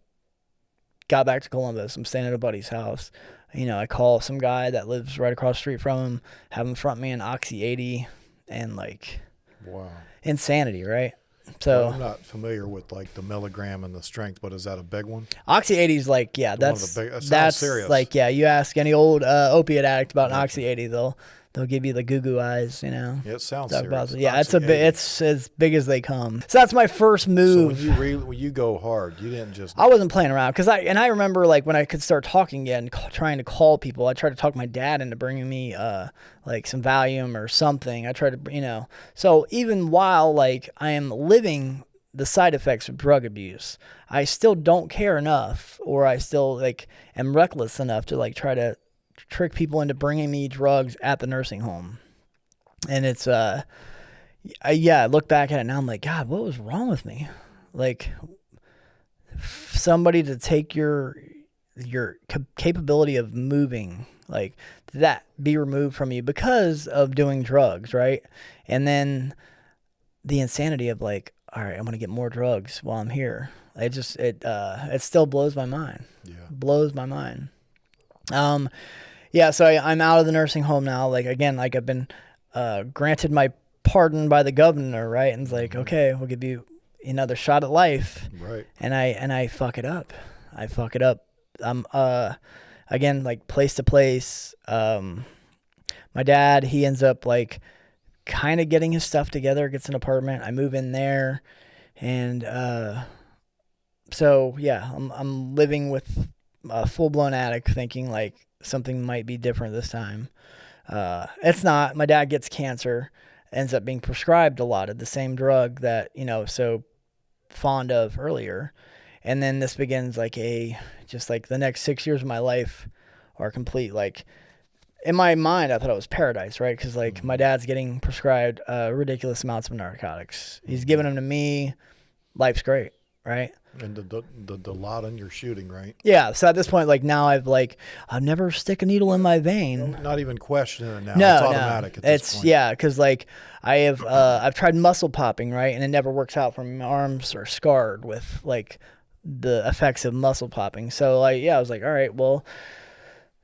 S1: got back to Columbus, I'm staying at a buddy's house. I call some guy that lives right across the street from him, have him front me an Oxy 80, and like,
S2: wow,
S1: insanity, right? So
S2: I'm not familiar with like the milligram and the strength, but is that a big one?
S1: Oxy 80 is like, yeah,
S2: One of the big, that sounds
S1: that's
S2: serious.
S1: like, yeah, you ask any old opiate addict about an
S2: Gotcha.
S1: Oxy 80, they'll give you the goo eyes, you know.
S2: Yeah, it sounds
S1: Talk
S2: serious.
S1: about, yeah,
S2: Oxy 80.
S1: it's as big as they come. So that's my first
S2: So
S1: move.
S2: when you go hard, you didn't just.
S1: I wasn't playing around because I remember like when I could start talking again, trying to call people. I tried to talk my dad into bringing me like some Valium or something. I tried to, you know. So even while like I am living the side effects of drug abuse, I still don't care enough, or I still like am reckless enough to like try to trick people into bringing me drugs at the nursing home. And it's I look back at it now, I'm like, God, what was wrong with me? Like, somebody to take your capability of moving, like, that be removed from you because of doing drugs, right? And then the insanity of like, all right, I'm gonna get more drugs while I'm here. It still blows my mind.
S2: Yeah.
S1: Blows my mind. So I'm out of the nursing home now. Like, again, like I've been granted my pardon by the governor, right? And it's like, okay, we'll give you another shot at life.
S2: Right.
S1: And I fuck it up. I'm again, like, place to place. My dad, he ends up like kind of getting his stuff together, gets an apartment. I move in there, and so yeah, I'm living with a full-blown addict, thinking like something might be different this time. It's not. My dad gets cancer, ends up being prescribed a lot of the same drug that, you know, so fond of earlier. And then this begins like just like the next 6 years of my life are complete. Like, in my mind, I thought it was paradise, right? Because like my dad's getting prescribed ridiculous amounts of narcotics. He's giving them to me. Life's great, right?
S2: And the lot on your shooting, right?
S1: Yeah. So at this point, like now I'll never stick a needle in my vein.
S2: Not even questioning it now.
S1: No,
S2: It's automatic at this point.
S1: Yeah, because like I've tried muscle popping, right, and it never works out for me. My arms are scarred with like the effects of muscle popping. So like, yeah, I was like, all right, well,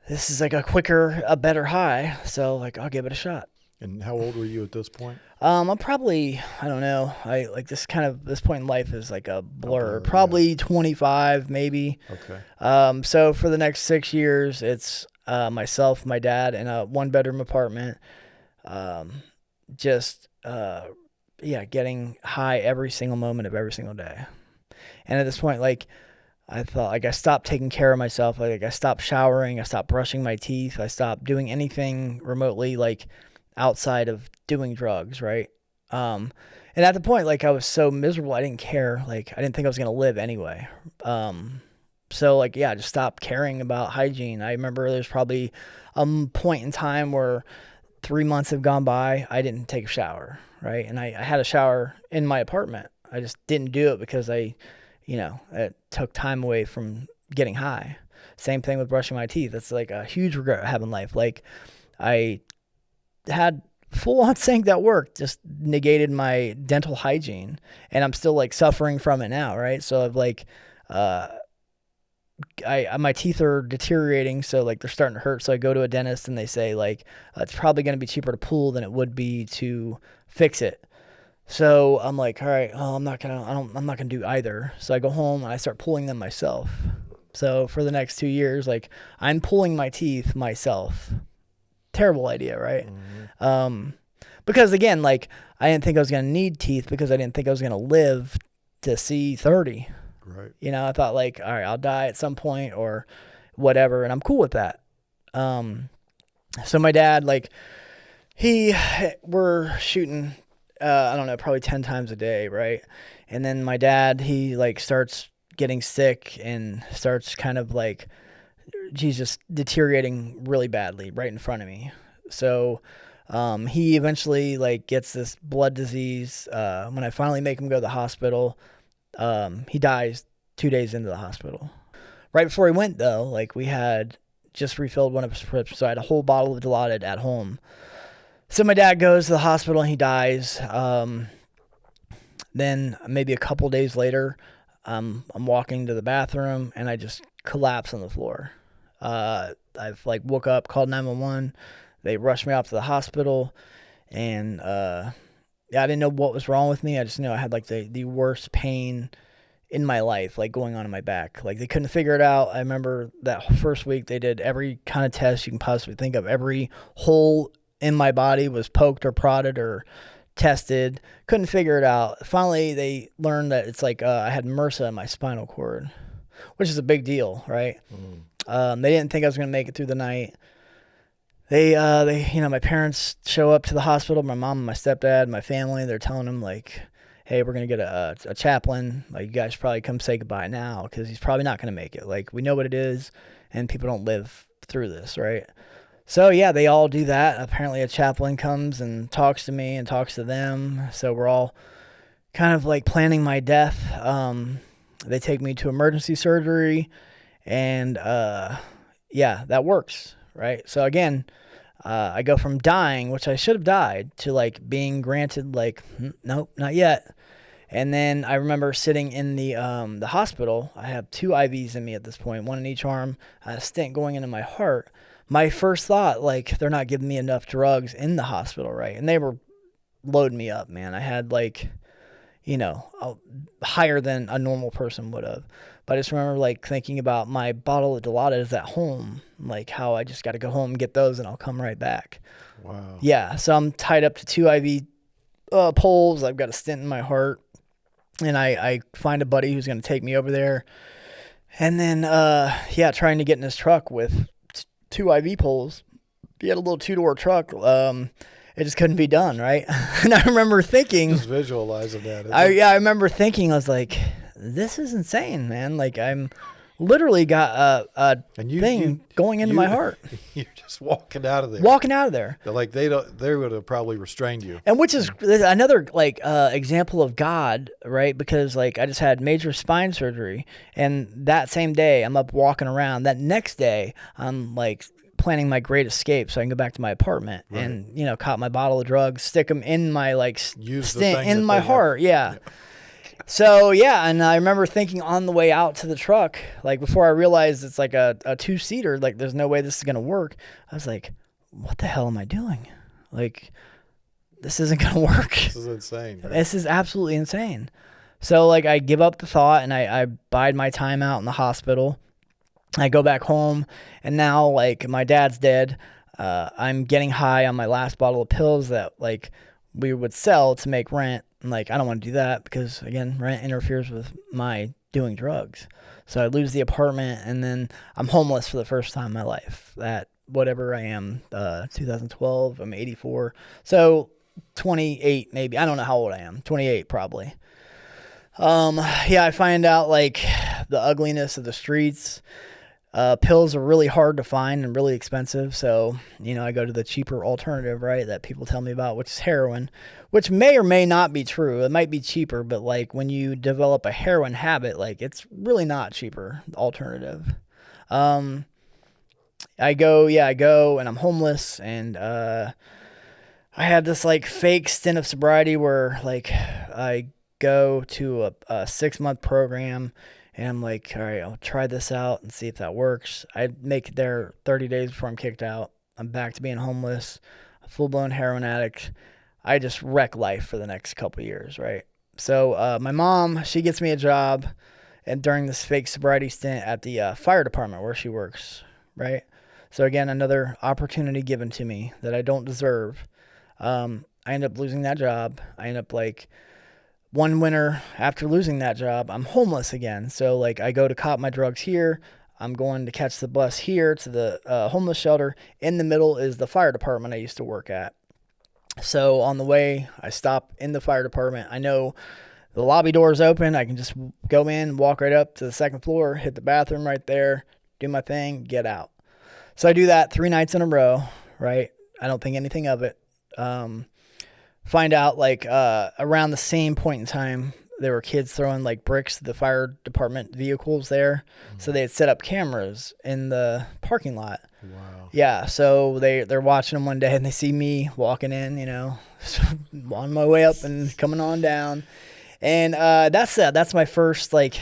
S1: this is like a better high. So like, I'll give it a shot.
S2: And how old were you at this point?
S1: I'm probably, I don't know. I like this point in life is like a blur.
S2: blur,
S1: Probably 25, maybe.
S2: Okay.
S1: So for the next 6 years, it's myself, my dad, in a 1-bedroom apartment. Getting high every single moment of every single day. And at this point, like, I thought, like, I stopped taking care of myself. Like, I stopped showering. I stopped brushing my teeth. I stopped doing anything remotely, like, outside of doing drugs, right? And at the point, like, I was so miserable, I didn't care. Like, I didn't think I was going to live anyway. So, like, yeah, I just stopped caring about hygiene. I remember there's probably a point in time where 3 months have gone by, I didn't take a shower, right? And I had a shower in my apartment. I just didn't do it because it took time away from getting high. Same thing with brushing my teeth. That's like a huge regret I have in life. Like, I had full-on sink that worked, just negated my dental hygiene, and I'm still like suffering from it now, right? So I've like, my teeth are deteriorating, so like they're starting to hurt. So I go to a dentist, and they say like it's probably going to be cheaper to pull than it would be to fix it. So I'm like, all right, I'm not gonna do either. So I go home and I start pulling them myself. So for the next 2 years, like, I'm pulling my teeth myself. Terrible idea, right? Mm-hmm. Because again, like, I didn't think I was gonna need teeth because I didn't think I was gonna live to see 30.
S2: Right.
S1: You know, I thought like, all right, I'll die at some point or whatever, and I'm cool with that. So my dad, like, we're shooting, I don't know, probably 10 times a day, right? And then my dad, he like starts getting sick and starts kind of like, he's just deteriorating really badly right in front of me. So he eventually like gets this blood disease. When I finally make him go to the hospital, he dies 2 days into the hospital. Right before he went, though, like, we had just refilled one of his prescriptions, so I had a whole bottle of Dilaudid at home. So my dad goes to the hospital and he dies. Then maybe a couple days later, I'm walking to the bathroom and I just collapse on the floor. I've like woke up, called 911. They rushed me off to the hospital, and I didn't know what was wrong with me. I just knew I had like the worst pain in my life, like going on in my back. Like they couldn't figure it out. I remember that first week they did every kind of test you can possibly think of. Every hole in my body was poked or prodded or tested. Couldn't figure it out. Finally, they learned that it's like I had MRSA in my spinal cord, which is a big deal, right? They didn't think I was going to make it through the night. They, my parents show up to the hospital, my mom and my stepdad, my family, they're telling them like, hey, we're going to get a chaplain. Like, you guys should probably come say goodbye now because he's probably not going to make it. Like, we know what it is, and people don't live through this, right? So, yeah, they all do that. Apparently a chaplain comes and talks to me and talks to them. So we're all kind of like planning my death. They take me to emergency surgery, and, that works, right? So, again, I go from dying, which I should have died, to like being granted like, nope, not yet. And then I remember sitting in the hospital. I have 2 IVs in me at this point, one in each arm, a stent going into my heart. My first thought, like, they're not giving me enough drugs in the hospital, right? And they were loading me up, man. I had like, higher than a normal person would have. But I just remember like thinking about my bottle of Dilaudid at home, like how I just got to go home and get those and I'll come right back.
S2: Wow.
S1: Yeah. So I'm tied up to 2 IV poles. I've got a stent in my heart, and I find a buddy who's going to take me over there. And then, trying to get in his truck with 2 IV poles. He had a little 2-door truck. It just couldn't be done, right? And I remember thinking,
S2: just visualizing that.
S1: I remember thinking, I was like, this is insane, man. Like, I'm literally got a thing going into my heart.
S2: You're just walking out of there.
S1: Like,
S2: they would have probably restrained you.
S1: And which is another like example of God, right? Because like I just had major spine surgery, and that same day I'm up walking around. That next day I'm like planning my great escape so I can go back to my apartment and cop my bottle of drugs, stick them in my like stent in my heart. Yeah. So, and I remember thinking on the way out to the truck, like before I realized it's like a 2-seater, like there's no way this is going to work. I was like, what the hell am I doing? Like, this isn't going to work.
S2: This is insane. Right?
S1: This is absolutely insane. So, like, I give up the thought and I bide my time out in the hospital. I go back home, and now, like, my dad's dead. I'm getting high on my last bottle of pills that, like, we would sell to make rent. And, like, I don't want to do that because, again, rent interferes with my doing drugs. So I lose the apartment, and then I'm homeless for the first time in my life. At whatever I am, 2012, I'm 84. So 28 maybe. I don't know how old I am. 28 probably. I find out, like, the ugliness of the streets. Pills are really hard to find and really expensive. So, I go to the cheaper alternative, right, that people tell me about, which is heroin, which may or may not be true. It might be cheaper, but like when you develop a heroin habit, like it's really not cheaper alternative. I go and I'm homeless, and I had this like fake stint of sobriety where like I go to a 6-month program. And I'm like, all right, I'll try this out and see if that works. I make it there 30 days before I'm kicked out. I'm back to being homeless, a full-blown heroin addict. I just wreck life for the next couple of years, right? So my mom, she gets me a job and during this fake sobriety stint at the fire department where she works, right? So again, another opportunity given to me that I don't deserve. I end up losing that job. I end up like... one winter after losing that job, I'm homeless again. So like I go to cop my drugs here. I'm going to catch the bus here to the homeless shelter. In the middle is the fire department I used to work at. So on the way, I stop in the fire department. I know the lobby door is open. I can just go in, walk right up to the 2nd floor, hit the bathroom right there, do my thing, get out. So I do that 3 nights in a row, right? I don't think anything of it. Find out like around the same point in time, there were kids throwing like bricks to the fire department vehicles there. Mm-hmm. So they had set up cameras in the parking lot.
S2: Wow.
S1: Yeah. So they're watching them one day and they see me walking in, on my way up and coming on down. And that's my first like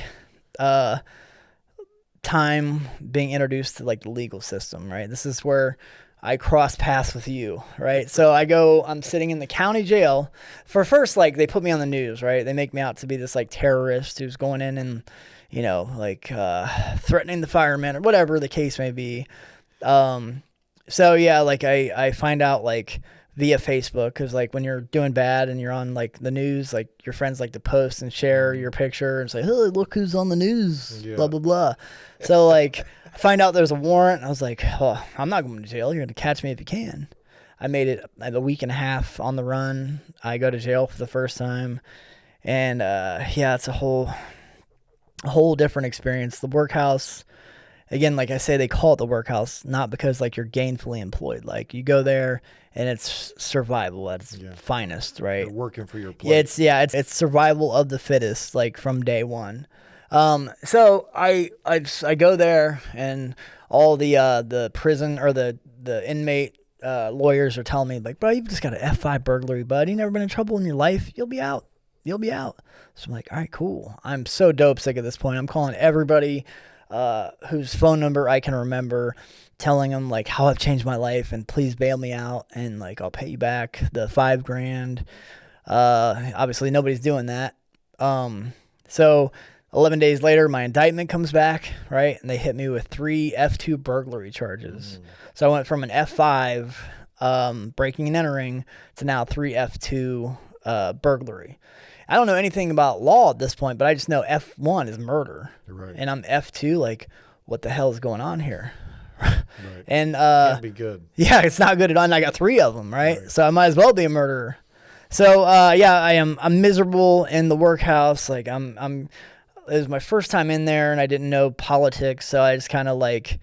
S1: time being introduced to like the legal system, right? This is where I cross paths with you, right? So I'm sitting in the county jail. For first, like, they put me on the news, right? They make me out to be this, like, terrorist who's going in and, you know, like, threatening the firemen or whatever the case may be. So, yeah, like, I find out, like, via Facebook, because, like, when you're doing bad and you're on, like, the news, like, your friends like to post and share your picture and say, hey, look who's on the news, blah, blah, blah. So, like, I find out there's a warrant. I was like, oh, I'm not going to jail. You're going to catch me if you can. I made it a week and a half on the run. I go to jail for the first time. And, yeah, it's a whole different experience. The workhouse, again, like I say, they call it the workhouse, not because, like, you're gainfully employed. Like, you go there and it's survival at its finest, right?
S2: You're working for your plate.
S1: It's survival of the fittest, like, from day one. So I go there, and all the prison or the inmate lawyers are telling me, like, bro, you've just got an F5 burglary, bud. You never been in trouble in your life. You'll be out. So I'm like, all right, cool. I'm so dope sick at this point. I'm calling everybody whose phone number I can remember, telling them, like, how I've changed my life, and please bail me out, and, like, I'll pay you back the $5,000. Obviously nobody's doing that. So 11 days later, my indictment comes back, right? And they hit me with 3 F2 burglary charges. So I went from an F5 breaking and entering to now 3 F2 burglary. I don't know anything about law at this point, but I just know F1 is murder.
S2: Right.
S1: And I'm F2, like, what the hell is going on here?
S2: Right.
S1: And
S2: can't be good.
S1: Yeah, it's not good at all. And I got 3 of them, right? So I might as well be a murderer. So yeah, I'm miserable in the workhouse. Like, it was my first time in there, and I didn't know politics, so I just kind of, like,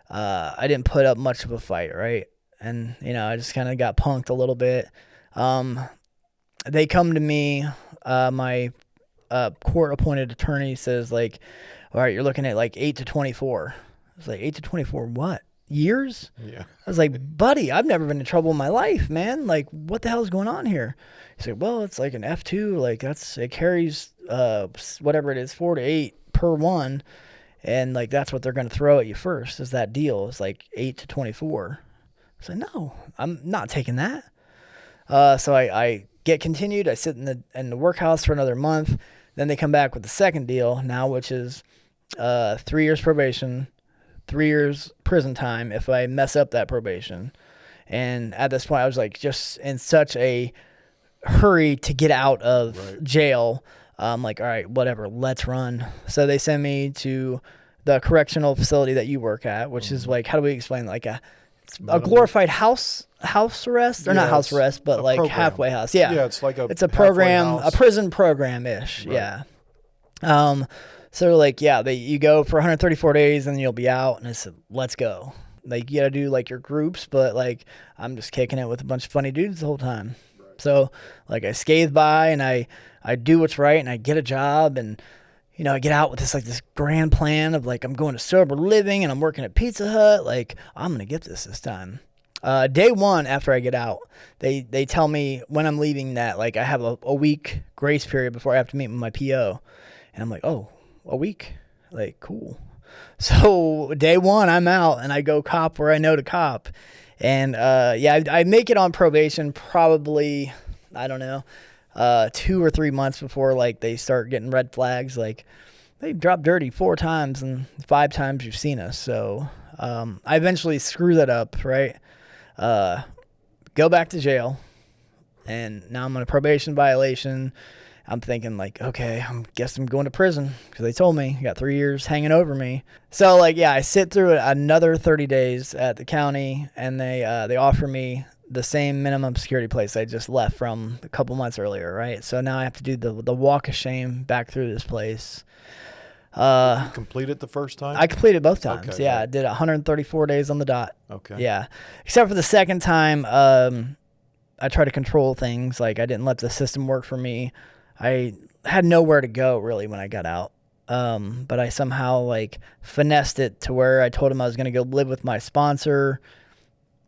S1: I didn't put up much of a fight, right? And, you know, I just kind of got punked a little bit. They come to me, my court-appointed attorney says, like, all right, you're looking at, like, 8 to 24. I was like, 8 to 24 what? Years?
S2: Yeah.
S1: I was like, buddy, I've never been in trouble in my life, man. Like, what the hell is going on here? He said, well, it's like an F2. Like, it carries, whatever it is, 4 to 8 per one. And, like, that's what they're going to throw at you first is that deal. It's like 8 to 24. I said, no, I'm not taking that. So I get continued. I sit in the workhouse for another month. Then they come back with the second deal now, which is 3 years probation, 3 years prison time if I mess up that probation. And at this point, I was, like, just in such a hurry to get out of jail. I'm like, all right, whatever, let's run. So they send me to the correctional facility that you work at, which is, like, how do we explain, like, a glorified house arrest, or not house arrest, but like program. Halfway house. Yeah,
S2: it's like
S1: it's a program, a prison program ish. Right. Yeah. So they're like, yeah, you go for 134 days and then you'll be out. And I said, let's go. Like, you got to do, like, your groups, but, like, I'm just kicking it with a bunch of funny dudes the whole time. Right. So, like, I scathe by and I do what's right, and I get a job, and, you know, I get out with this grand plan of, like, I'm going to sober living and I'm working at Pizza Hut. Like, I'm going to get this time. Day one after I get out, they tell me when I'm leaving that, like, I have a week grace period before I have to meet with my PO. And I'm like, oh, a week? Like, cool. So day one, I'm out, and I go cop where I know to cop. And, yeah, I make it on probation probably, I don't know, 2 or 3 months before, like, they start getting red flags. Like, they drop dirty 4 times, and 5 times you've seen us. So I eventually screw that up, right? Go back to jail, and now I'm on a probation violation. I'm thinking, like, okay, I guess I'm going to prison because they told me I got 3 years hanging over me. So, like, yeah, I sit through another 30 days at the county, and they offer me the same minimum security place I just left from a couple months earlier, right? So now I have to do the walk of shame back through this place.
S2: You completed the first time?
S1: I completed both times.
S2: Okay,
S1: yeah, I did 134 days on the dot.
S2: Okay.
S1: Yeah, except for the second time, I tried to control things. Like, I didn't let the system work for me. I had nowhere to go, really, when I got out. But I somehow, like, finessed it to where I told him I was going to go live with my sponsor.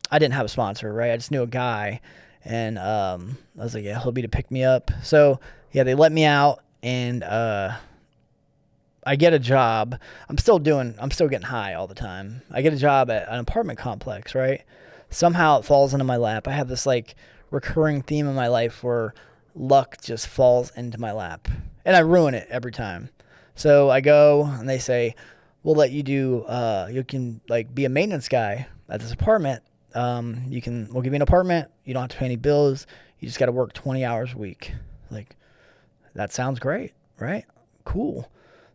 S1: I didn't have a sponsor, right? I just knew a guy. And I was like, yeah, he'll be to pick me up. So, yeah, they let me out, and I get a job. I'm still getting high all the time. I get a job at an apartment complex, right? somehow it falls into my lap. I have this like recurring theme in my life where luck just falls into my lap, and I ruin it every time. So I go and they say, we'll let you do, you can like be a maintenance guy at this apartment. We'll give you an apartment. You don't have to pay any bills. You just got to work 20 hours a week. Like, that sounds great, right? Cool.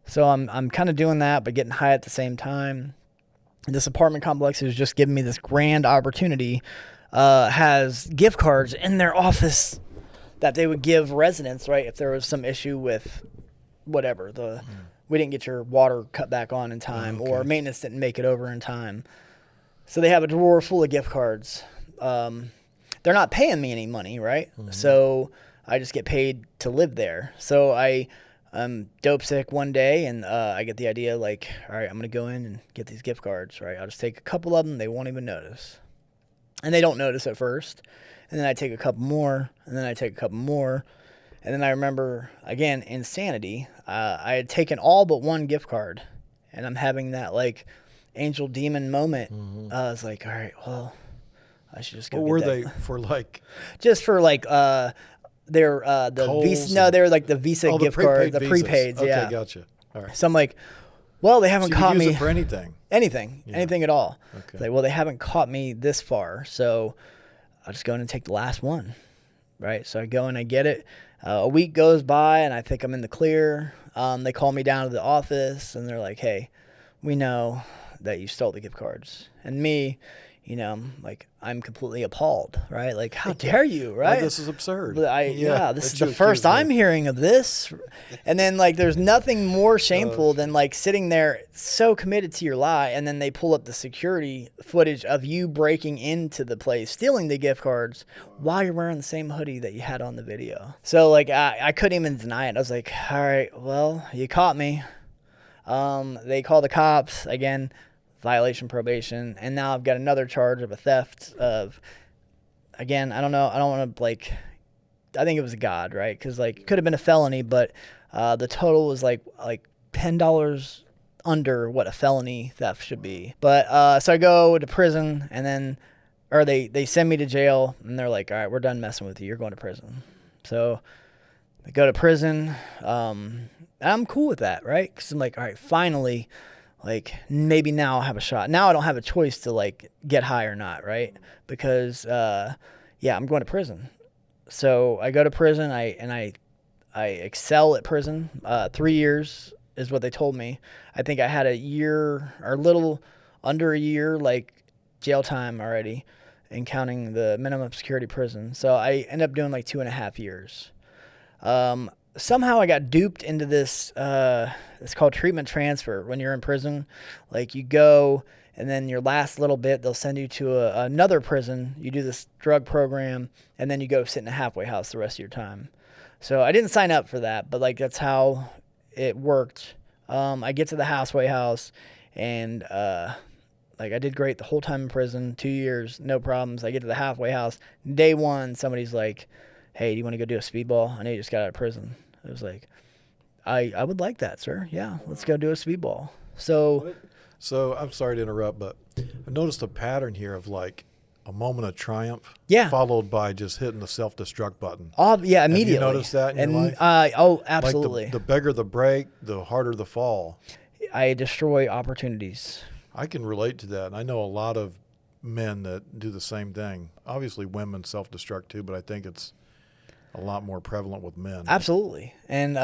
S1: So I'm kind of doing that, but getting high at the same time. And this apartment complex is just giving me this grand opportunity. Has gift cards in their office that they would give residents, right? If there was some issue with whatever, we didn't get your water cut back on in time, or maintenance didn't make it over in time. So they have a drawer full of gift cards. They're not paying me any money, right? Mm-hmm. So I just get paid to live there. So I'm dope sick one day, and I get the idea like, all right, I'm going to go in and get these gift cards, right? I'll just take a couple of them. They won't even notice. And they don't notice at first. And then I take a couple more, and then I take a couple more. And then I remember, again, insanity. I had taken all but one gift card, and I'm having that, like, angel demon moment. Mm-hmm. I was like, all right, well, I should just go.
S2: What were they for, like?
S1: Just for, like, the Visa. No, they were, like, the Visa gift card, the prepaids.
S2: Okay,
S1: yeah.
S2: Gotcha. All right.
S1: So I'm like, well, they haven't caught me.
S2: Use it for anything.
S1: Anything at all.
S2: Okay.
S1: Like, well, they haven't caught me this far, so I'll just go in and take the last one, right? So I go and I get it. A week goes by, and I think I'm in the clear. They call me down to the office, and they're like, hey, we know that you stole the gift cards. And me, like, I'm completely appalled, right? Like, how dare you, right?
S2: Well, this is absurd.
S1: This is the first I'm hearing of this. And then, like, there's nothing more shameful than, like, sitting there so committed to your lie, and then they pull up the security footage of you breaking into the place, stealing the gift cards while you're wearing the same hoodie that you had on the video. So, like, I couldn't even deny it. I was like, all right, well, you caught me. They call the cops again. Violation, probation, and now I've got another charge of a theft of, again, I don't know, I don't want to, like, I think it was God, right? Because, like, it could have been a felony, but the total was like $10 under what a felony theft should be. But so I go to prison, and then, or they send me to jail, and they're like, all right, we're done messing with you, you're going to prison. So I go to prison, and I'm cool with that, right? Because I'm like, all right, finally, like, maybe now I'll have a shot. Now I don't have a choice to, like, get high or not, right? Because, I'm going to prison. So I go to prison, I excel at prison. 3 years is what they told me. I think I had a year, or a little under a year, like, jail time already, and counting the minimum security prison. So I ended up doing, like, 2.5 years. Somehow I got duped into this, it's called treatment transfer. When you're in prison, like, you go, and then your last little bit, they'll send you to another prison. You do this drug program, and then you go sit in a halfway house the rest of your time. So I didn't sign up for that, but, like, that's how it worked. I get to the halfway house, and, like, I did great the whole time in prison, 2 years, no problems. I get to the halfway house. Day one, somebody's like, hey, do you want to go do a speedball? I know you just got out of prison. It was like, I would like that, sir. Yeah, let's go do a speedball. So
S2: I'm sorry to interrupt, but I noticed a pattern here of, like, a moment of triumph, followed by just hitting the self-destruct button.
S1: Yeah, immediately.
S2: Have you noticed that in your life?
S1: Absolutely.
S2: Like the bigger the break, the harder the fall.
S1: I destroy opportunities.
S2: I can relate to that. And I know a lot of men that do the same thing. Obviously, women self-destruct too, but I think it's a lot more prevalent with men.
S1: Absolutely. And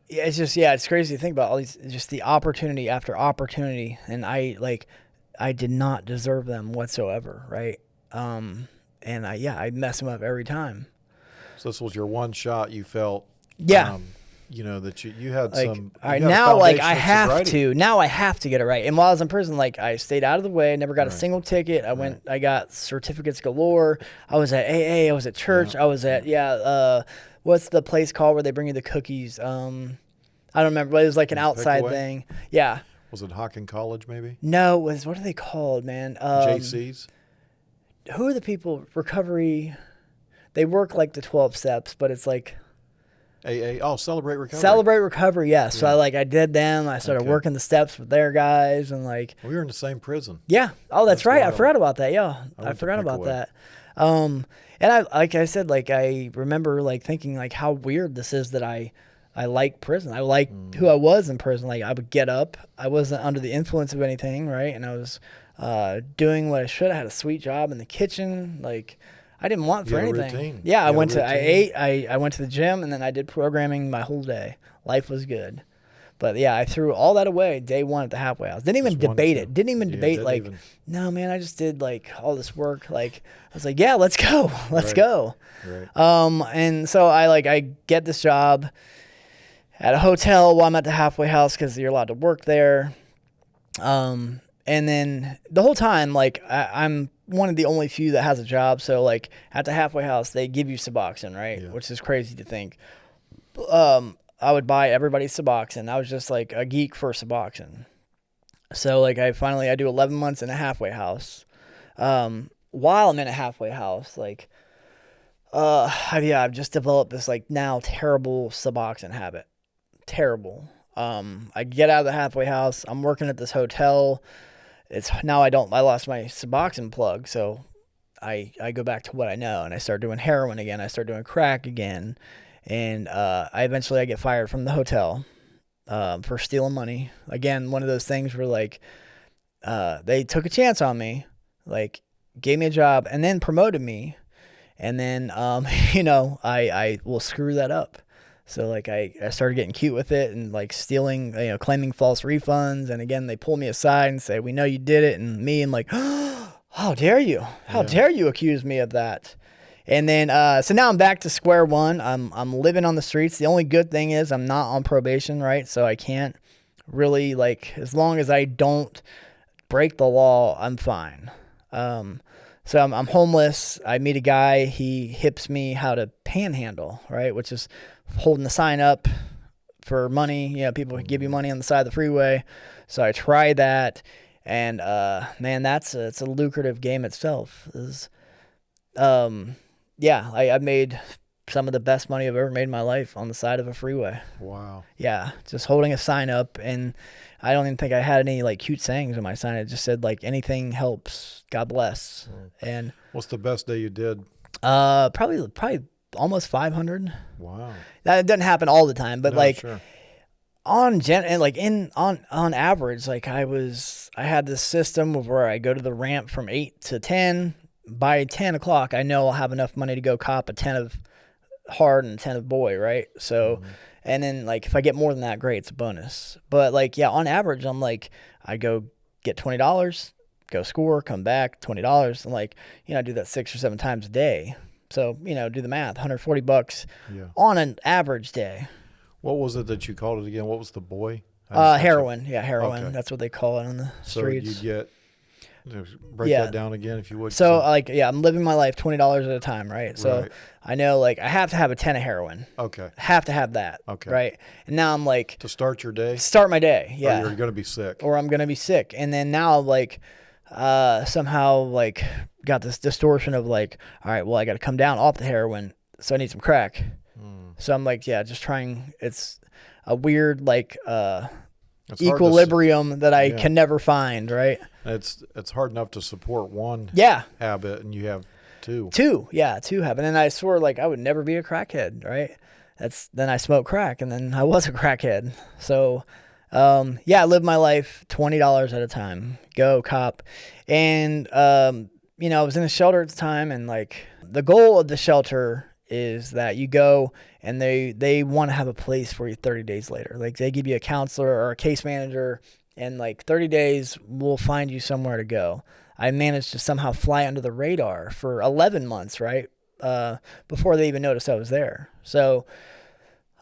S1: it's just, it's crazy to think about all these, just the opportunity after opportunity. And I did not deserve them whatsoever, right? And I mess them up every time.
S2: So this was your one shot. You felt, that you had, like, some.
S1: All right, now, like, I have to get it right. And while I was in prison, like, I stayed out of the way. Never got a single ticket. I got certificates galore. I was at AA. I was at church. Yeah. I was at what's the place called where they bring you the cookies? I don't remember, but it was like an outside thing. Yeah.
S2: Was it Hocking College, maybe?
S1: No, what are they called, man?
S2: JCs?
S1: Who are the people, recovery? They work like the 12 steps, but it's like,
S2: AA. Oh, Celebrate Recovery.
S1: Celebrate Recovery, yes. So I did them. I started working the steps with their guys and like.
S2: We were in the same prison.
S1: Yeah. Oh, that's right.
S2: wild.
S1: I forgot about that. Yeah, I forgot about that. And I, like I said, like I remember like thinking like how weird this is that I like prison. I like who I was in prison. Like I would get up. I wasn't under the influence of anything, right? And I was doing what I should. I had a sweet job in the kitchen. Like I didn't want for anything.
S2: Routine.
S1: Yeah, I ate. I went to the gym, and then I did programming my whole day. Life was good. But yeah, I threw all that away day one at the halfway house. Didn't even debate it. Didn't even debate like, no, man, I just did like all this work. Like I was like, yeah, let's go. Let's go.
S2: Right.
S1: And so I get this job at a hotel while I'm at the halfway house because you're allowed to work there. And then the whole time, like I'm one of the only few that has a job. So like at the halfway house, they give you Suboxone, right? Yeah. Which is crazy to think. I would buy everybody's Suboxone. I was just like a geek for Suboxone. So like I do 11 months in a halfway house. While I'm in a halfway house, like, I've just developed this like now terrible Suboxone habit. Terrible. I get out of the halfway house. I'm working at this hotel. I lost my Suboxone plug. So I go back to what I know and I start doing heroin again. I start doing crack again. And I eventually get fired from the hotel for stealing money. Again, one of those things where like they took a chance on me, like gave me a job and then promoted me. And then, I will screw that up. So like I started getting cute with it and like stealing, claiming false refunds. And again, they pull me aside and say, we know you did it. And me, I'm like, oh, how dare you? How dare you accuse me of that? And then, so now I'm back to square one. I'm living on the streets. The only good thing is I'm not on probation, right? So I can't really as long as I don't break the law, I'm fine. So I'm homeless. I meet a guy. He hips me how to panhandle, right? Which is holding the sign up for money. People give you money on the side of the freeway. So I tried that, and man, it's a lucrative game itself. I made some of the best money I've ever made in my life on the side of a freeway.
S2: Wow.
S1: Yeah, just holding a sign up, and I don't even think I had any cute sayings on my sign. It just said anything helps, God bless. And
S2: what's the best day you did?
S1: Probably almost 500.
S2: Wow.
S1: That doesn't happen all the time, but
S2: sure.
S1: on average, I had this system of where I go to the ramp from 8 to 10. By 10 o'clock, I know I'll have enough money to go cop a 10 of hard and 10 of boy, right? So, and then if I get more than that, great, it's a bonus. But on average, I'm I go get $20, go score, come back, $20, and I do that 6 or 7 times a day. So, do the math, $140 on an average day.
S2: What was it that you called it again? What was the boy?
S1: Heroin. Yeah, heroin.
S2: Okay.
S1: That's what they call it on the streets.
S2: So you get... Break that down again, if you would.
S1: So, I'm living my life $20 at a time, right? So, I know, I have to have a 10 of heroin.
S2: Okay.
S1: I have to have that. Okay. Right? And now I'm
S2: to start your day?
S1: Start my day, yeah.
S2: Or you're going to be sick.
S1: Or I'm going to be sick. And then now, somehow, got this distortion of, all right, well, I got to come down off the heroin, so I need some crack. So I'm just trying. It's a weird, equilibrium that I can never find, right?
S2: It's hard enough to support one habit, and you have two. Two
S1: habits. And I swore I would never be a crackhead, right? Then I smoked crack, and then I was a crackhead. So, I lived my life $20 at a time. Go cop, and I was in a shelter at the time, and the goal of the shelter is that you go and they want to have a place for you 30 days later. They give you a counselor or a case manager, and 30 days we'll find you somewhere to go. I managed to somehow fly under the radar for 11 months, right? Before they even noticed I was there. So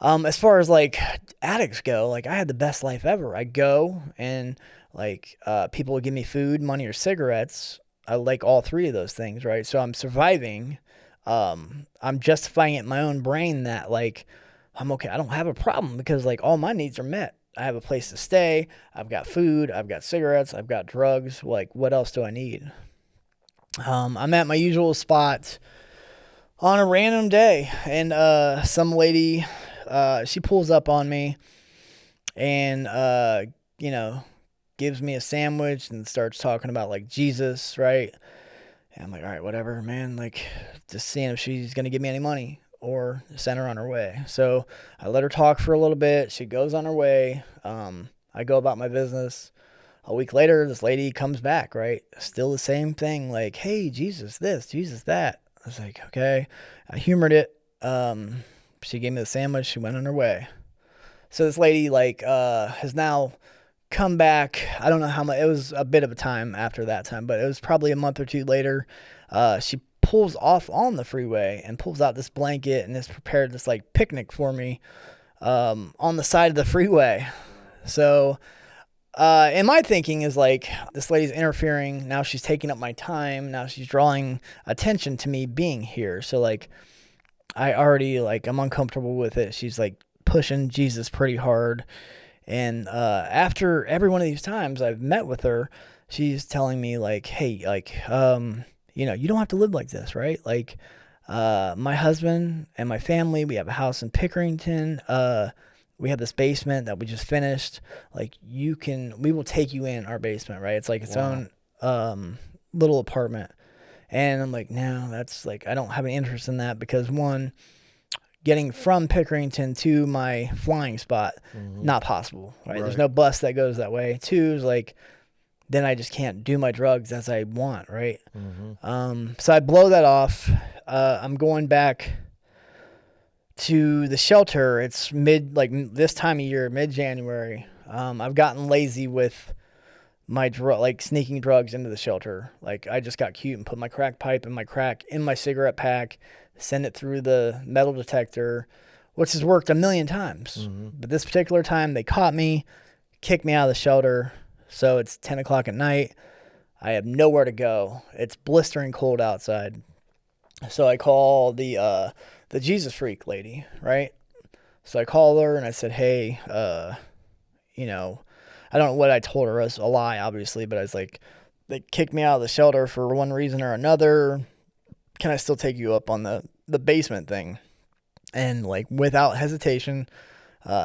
S1: as far as addicts go, I had the best life ever. I go and people would give me food, money, or cigarettes. I like all three of those things, right? So I'm surviving. I'm justifying it in my own brain that I'm okay. I don't have a problem because all my needs are met. I have a place to stay. I've got food. I've got cigarettes. I've got drugs. What else do I need? I'm at my usual spot on a random day, and some lady she pulls up on me and, gives me a sandwich and starts talking about like Jesus, right? And I'm like, all right, whatever, man. Like, just seeing if she's going to give me any money or send her on her way. So I let her talk for a little bit. She goes on her way. I go about my business. A week later, this lady comes back, right? Still the same thing. Like, hey, Jesus this, Jesus that. I was like, okay. I humored it. She gave me the sandwich. She went on her way. So this lady, has now come back. I don't know how much. It was a bit of a time after that time, but it was probably a month or two later. She pulls off on the freeway and pulls out this blanket and has prepared this like picnic for me on the side of the freeway. So and my thinking is like, this lady's interfering. Now she's taking up my time. Now she's drawing attention to me being here. So like, I already I'm uncomfortable with it. She's like pushing Jesus pretty hard. And after every one of these times I've met with her, she's telling me like, hey, you don't have to live like this, right? Like, my husband and my family, we have a house in Pickerington. We have this basement that we just finished. Like, we will take you in our basement, right? It's like its own little apartment. And I'm like, no, that's like, I don't have any interest in that because one, getting from Pickerington to my flying spot, not possible, right? There's no bus that goes that way. Two is like, then I just can't do my drugs as I want, right? So I blow that off. I'm going back to the shelter. It's this time of year, mid-January. I've gotten lazy with my sneaking drugs into the shelter. Like, I just got cute and put my crack pipe and my crack in my cigarette pack, send it through the metal detector, which has worked a million times. But this particular time, they caught me, kicked me out of the shelter. So it's 10 o'clock at night. I have nowhere to go. It's blistering cold outside. So I call the Jesus freak lady, right? So I call her and I said, hey, I don't know what I told her. It was a lie, obviously, but I was like, they kicked me out of the shelter for one reason or another. Can I still take you up on the basement thing? And like, without hesitation,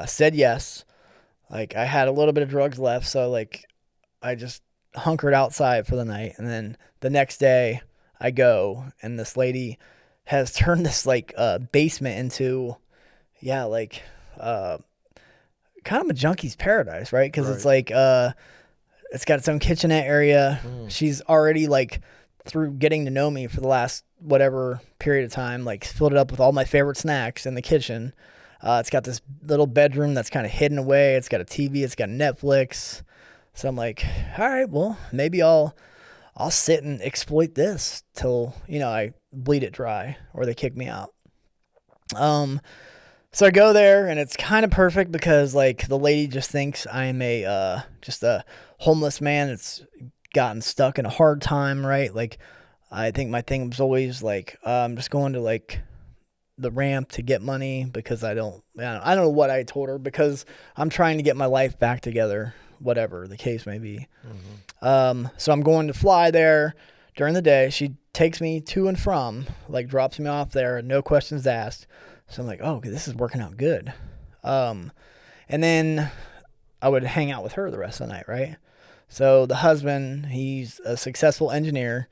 S1: said yes. Like, I had a little bit of drugs left, so like, I just hunkered outside for the night. And then the next day I go, and this lady has turned this basement into, kind of a junkie's paradise, right? Because it's like, it's got its own kitchenette area. She's already through getting to know me for the last whatever period of time, filled it up with all my favorite snacks in the kitchen. It's got this little bedroom that's kind of hidden away. It's got a TV. It's got Netflix. So I'm like, all right, well, maybe I'll sit and exploit this till, I bleed it dry or they kick me out. So I go there and it's kind of perfect because the lady just thinks I'm just a homeless man that's gotten stuck in a hard time, right? I think my thing was always I'm just going to the ramp to get money because I don't know what I told her, because I'm trying to get my life back together, whatever the case may be. So I'm going to fly there during the day. She takes me to and from, drops me off there, no questions asked. So I'm like, oh, this is working out good. And then I would hang out with her the rest of the night, right? So the husband, he's a successful engineer.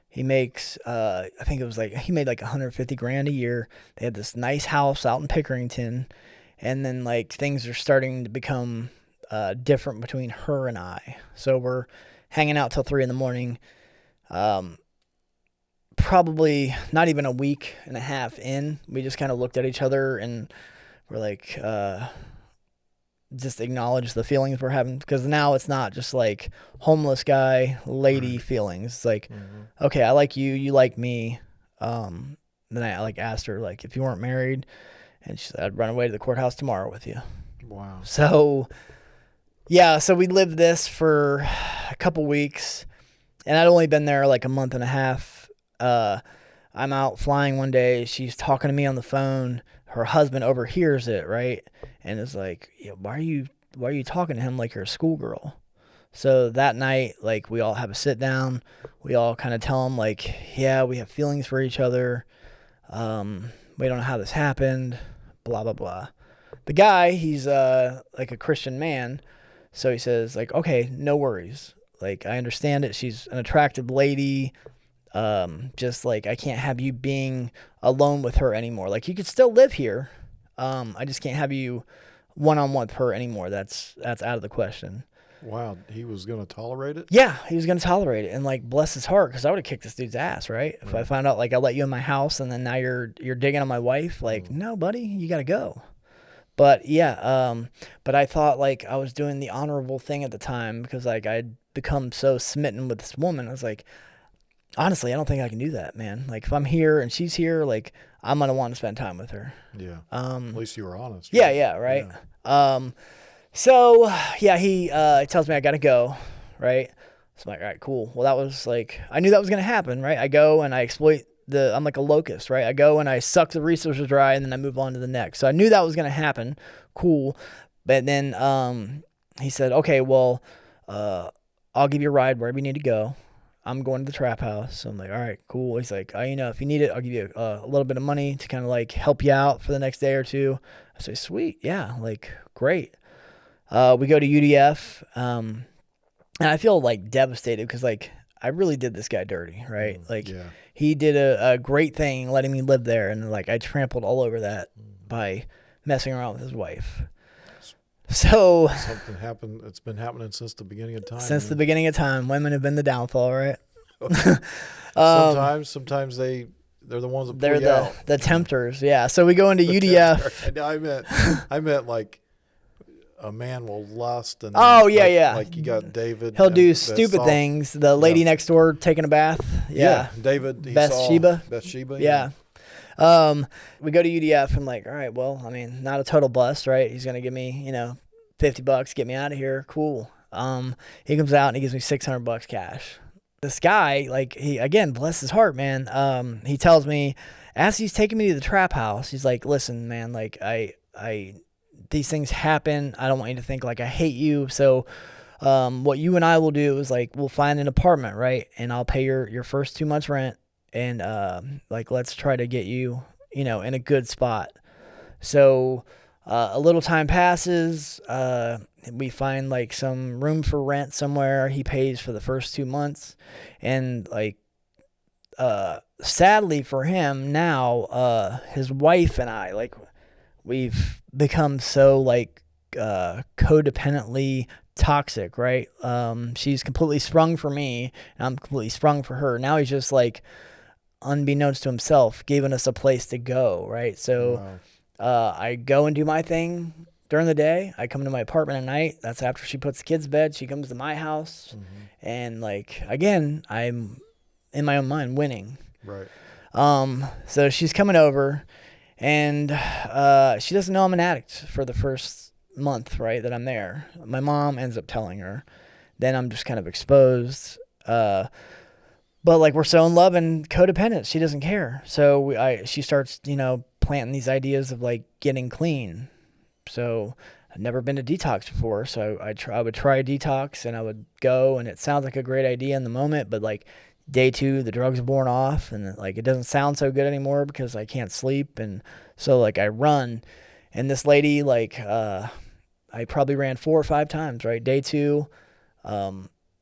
S1: He makes, I think it was he made $150,000 a year. They had this nice house out in Pickerington. And then things are starting to become different between her and I. So we're hanging out till 3 a.m. Probably not even a week and a half in, we just kind of looked at each other and we're just acknowledge the feelings we're having, because now it's not just homeless guy lady feelings. It's okay, I like you, you like me. Then I asked her if you weren't married, and she said, I'd run away to the courthouse tomorrow with you.
S2: Wow.
S1: So yeah, so we lived this for a couple weeks, and I'd only been there a month and a half. I'm out flying one day. She's talking to me on the phone. Her husband overhears it, right? And is why are you talking to him like you're a schoolgirl? So that night, we all have a sit down. We all kind of tell him yeah, we have feelings for each other. We don't know how this happened, blah, blah, blah. the guy, he's like a Christian man, so he says like, okay, no worries. Like I understand it. She's an attractive lady. Just like I can't have you being alone with her anymore. Like you could still live here. I just can't have you one-on-one with her anymore. That's out of the question.
S2: Wow, he was going to tolerate it?
S1: Yeah, he was going to tolerate it, and like bless his heart, because I would have kicked this dude's ass, right? If I found out like I let you in my house and then now you're digging on my wife, like no, buddy, you got to go. But yeah, but I thought like I was doing the honorable thing at the time because like I'd become so smitten with this woman. I was like, honestly, I don't think I can do that, man. Like if I'm here and she's here, like I'm gonna want to spend time with her.
S2: Yeah. At least you were honest.
S1: Yeah,
S2: Right?
S1: yeah, right.
S2: Yeah.
S1: So yeah, he tells me I gotta go, right? So I'm like, all right, cool. Well, that was like I knew that was gonna happen, right? I go and I exploit I'm like a locust, right? I go and I suck the resources dry and then I move on to the next. So I knew that was gonna happen. Cool. But then he said, okay, well, I'll give you a ride wherever you need to go. I'm going to the trap house. So I'm like, all right, cool. He's like, if you need it, I'll give you a little bit of money to kind of like help you out for the next day or two. I say, sweet. Yeah. Like, great. We go to UDF. And I feel like devastated because like I really did this guy dirty, right? Like he did a great thing letting me live there. And like I trampled all over that by messing around with his wife. So
S2: something happened. It's been happening since the beginning of time.
S1: Since the beginning of time, women have been the downfall, right?
S2: Sometimes they're the ones that pull you out.
S1: The tempters, yeah. So we go into UDF.
S2: I meant like a man will lust and like you got David.
S1: He'll do stupid things. The lady next door taking a bath. Yeah.
S2: David.
S1: Bathsheba.
S2: Yeah.
S1: We go to UDF. I'm like, all right, well, I mean, not a total bust, right? He's gonna give me, $50, get me out of here. Cool. He comes out and he gives me $600 cash. This guy, like, he again, bless his heart, man. He tells me as he's taking me to the trap house, he's like, listen, man, like these things happen. I don't want you to think like I hate you. So, what you and I will do is like we'll find an apartment, right? And I'll pay your first 2 months rent. And like let's try to get you, in a good spot. So a little time passes. We find like some room for rent somewhere. He pays for the first 2 months, and like sadly for him now, his wife and I, like we've become so like codependently toxic, right? She's completely sprung for me, and I'm completely sprung for her. Now he's just like, unbeknownst to himself, giving us a place to go, right? So I go and do my thing during the day. I come to my apartment at night. That's after she puts the kids to bed. She comes to my house. And like again, I'm in my own mind winning.
S2: Right.
S1: So she's coming over, and she doesn't know I'm an addict for the first month, right, that I'm there. My mom ends up telling her. Then I'm just kind of exposed. But like we're so in love and codependent, she doesn't care. So she starts, planting these ideas of like getting clean. So I'd never been to detox before, so I would try a detox and I would go, and it sounds like a great idea in the moment, but like day 2, the drugs are worn off, and like it doesn't sound so good anymore because I can't sleep, and so like I run, and this lady like I probably ran 4 or 5 times, right? Day 2.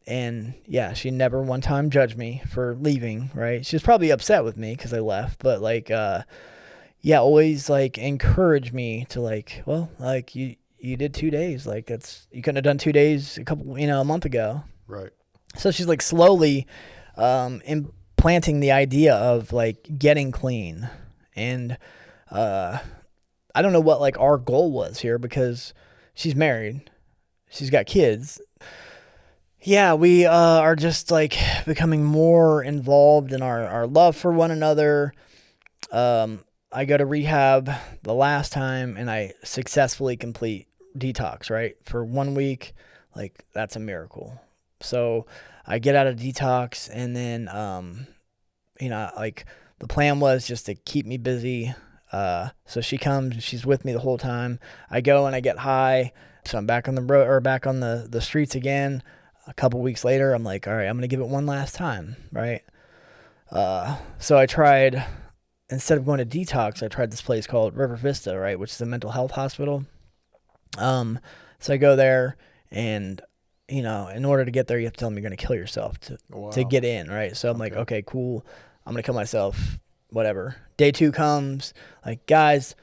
S1: And yeah, she never one time judged me for leaving, right? She was probably upset with me because I left, but like, always like encouraged me to like, well, like you did 2 days. Like you couldn't have done 2 days a month ago.
S2: Right.
S1: So she's like slowly, implanting the idea of like getting clean. And, I don't know what like our goal was here because she's married. She's got kids. Yeah, we are just like becoming more involved in our love for one another. I go to rehab the last time and I successfully complete detox, right? For 1 week, like that's a miracle. So I get out of detox, and then, like the plan was just to keep me busy. So she comes and she's with me the whole time. I go and I get high. So I'm back on the road or back on the streets again. A couple weeks later, I'm like, all right, I'm going to give it one last time, right? So I tried, instead of going to detox, I tried this place called River Vista, right, which is a mental health hospital. So I go there, and in order to get there, you have to tell them you're going to kill yourself to get in, right? So I'm like, okay, cool. I'm going to kill myself, whatever. Day 2 comes, like, guys,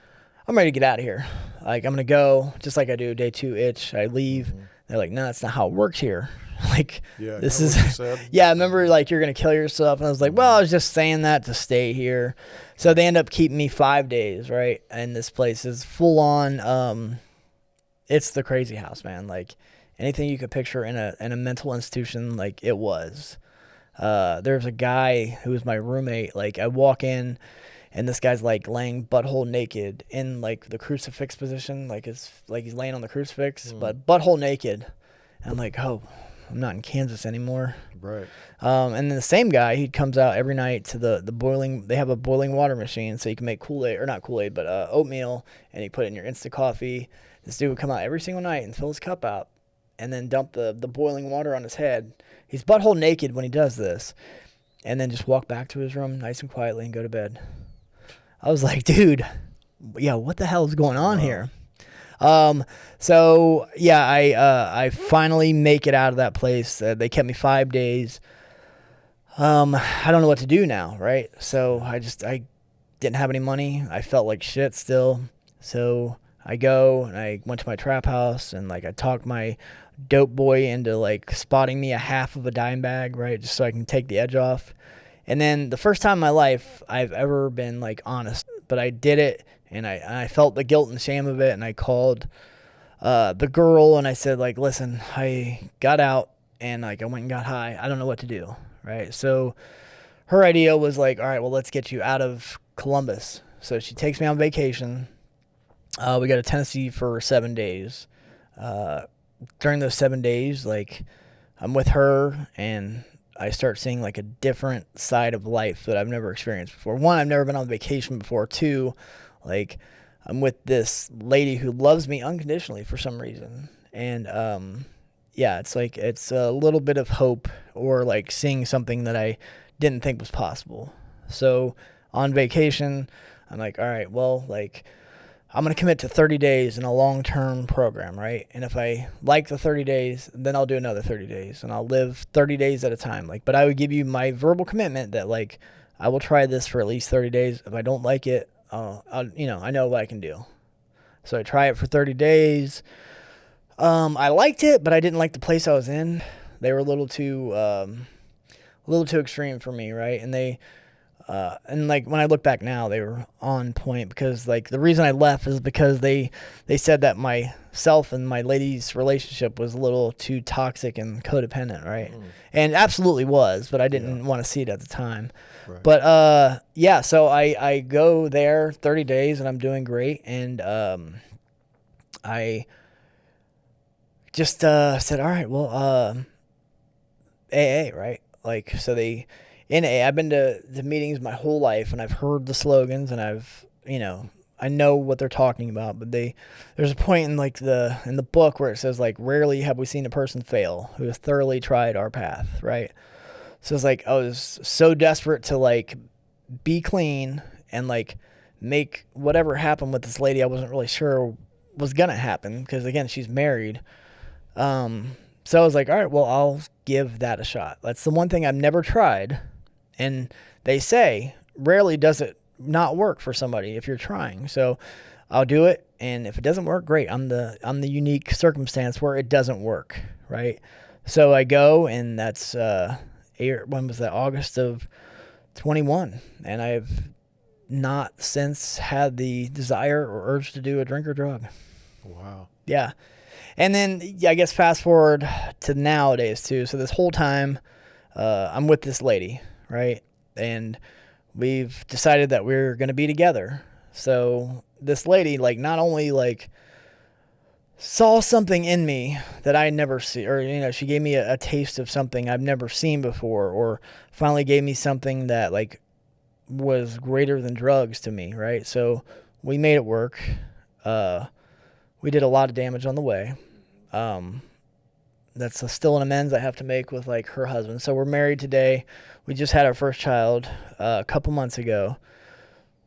S1: I'm ready to get out of here. Like, I'm going to go, just like I do day 2 itch. I leave. Mm-hmm. They're like, no, that's not how it works here. Like, this is, yeah, I remember, like, you're going to kill yourself. And I was like, well, I was just saying that to stay here. So they end up keeping me 5 days, right? And this place is full on, it's the crazy house, man. Like, anything you could picture in a mental institution, like, it was. There's a guy who was my roommate. Like, I walk in, and this guy's, like, laying butthole naked in, like, the crucifix position. Like, it's like he's laying on the crucifix, but butthole naked. And I'm like, oh, I'm not in Kansas anymore.
S2: Right.
S1: And then the same guy, he comes out every night to the boiling. They have a boiling water machine, so you can make Kool-Aid, or not Kool-Aid, but oatmeal, and you put it in your instant coffee. This dude would come out every single night and fill his cup out, and then dump the boiling water on his head. He's butthole naked when he does this, and then just walk back to his room nice and quietly and go to bed. I was like, dude, yeah, what the hell is going on here? So yeah, I finally make it out of that place. They kept me 5 days. I don't know what to do now, right? So I didn't have any money. I felt like shit still. So I go and I went to my trap house, and like I talked my dope boy into like spotting me a half of a dime bag, right? Just so I can take the edge off. And then the first time in my life I've ever been like honest, but I did it, and I felt the guilt and shame of it. And I called the girl, and I said, like, listen, I got out, and like I went and got high. I don't know what to do, right? So her idea was like, all right, well, let's get you out of Columbus. So she takes me on vacation. We go to Tennessee for 7 days. During those 7 days, like, I'm with her, and I start seeing like a different side of life that I've never experienced before. One, I've never been on vacation before. Two, like, I'm with this lady who loves me unconditionally for some reason. And yeah, it's like, it's a little bit of hope, or like seeing something that I didn't think was possible. So on vacation, I'm like, all right, well, like, I'm going to commit to 30 days in a long-term program, right? And if I like the 30 days, then I'll do another 30 days, and I'll live 30 days at a time. Like, but I would give you my verbal commitment that, like, I will try this for at least 30 days. If I don't like it, I know what I can do. So I try it for 30 days. I liked it, but I didn't like the place I was in. They were a little too extreme for me, right? And and like when I look back now, they were on point, because like the reason I left is because they said that myself and my lady's relationship was a little too toxic and codependent, right? And absolutely was, but I didn't want to see it at the time. Right. But yeah, so I go there 30 days, and I'm doing great, and I just said, all right, well, AA, right? Like, so in AA, I've been to the meetings my whole life, and I've heard the slogans, and I know what they're talking about, but there's a point in like in the book where it says, like, rarely have we seen a person fail who has thoroughly tried our path, right? So it's like I was so desperate to like be clean and like make whatever happened with this lady I wasn't really sure was gonna happen, because again, she's married. So I was like, all right, well, I'll give that a shot. That's the one thing I've never tried. And they say rarely does it not work for somebody if you're trying. So I'll do it, and if it doesn't work, great. I'm the unique circumstance where it doesn't work, right? So I go, and that's when was that? August of 21, and I've not since had the desire or urge to do a drink or drug.
S2: Wow.
S1: Yeah. And then I guess fast forward to nowadays too. So this whole time, I'm with this lady, right? And we've decided that we're going to be together. So this lady, like, not only like saw something in me that I never see, or, she gave me a taste of something I've never seen before, or finally gave me something that like was greater than drugs to me. Right. So we made it work. We did a lot of damage on the way. That's still an amends I have to make with like her husband. So we're married today. We just had our first child a couple months ago.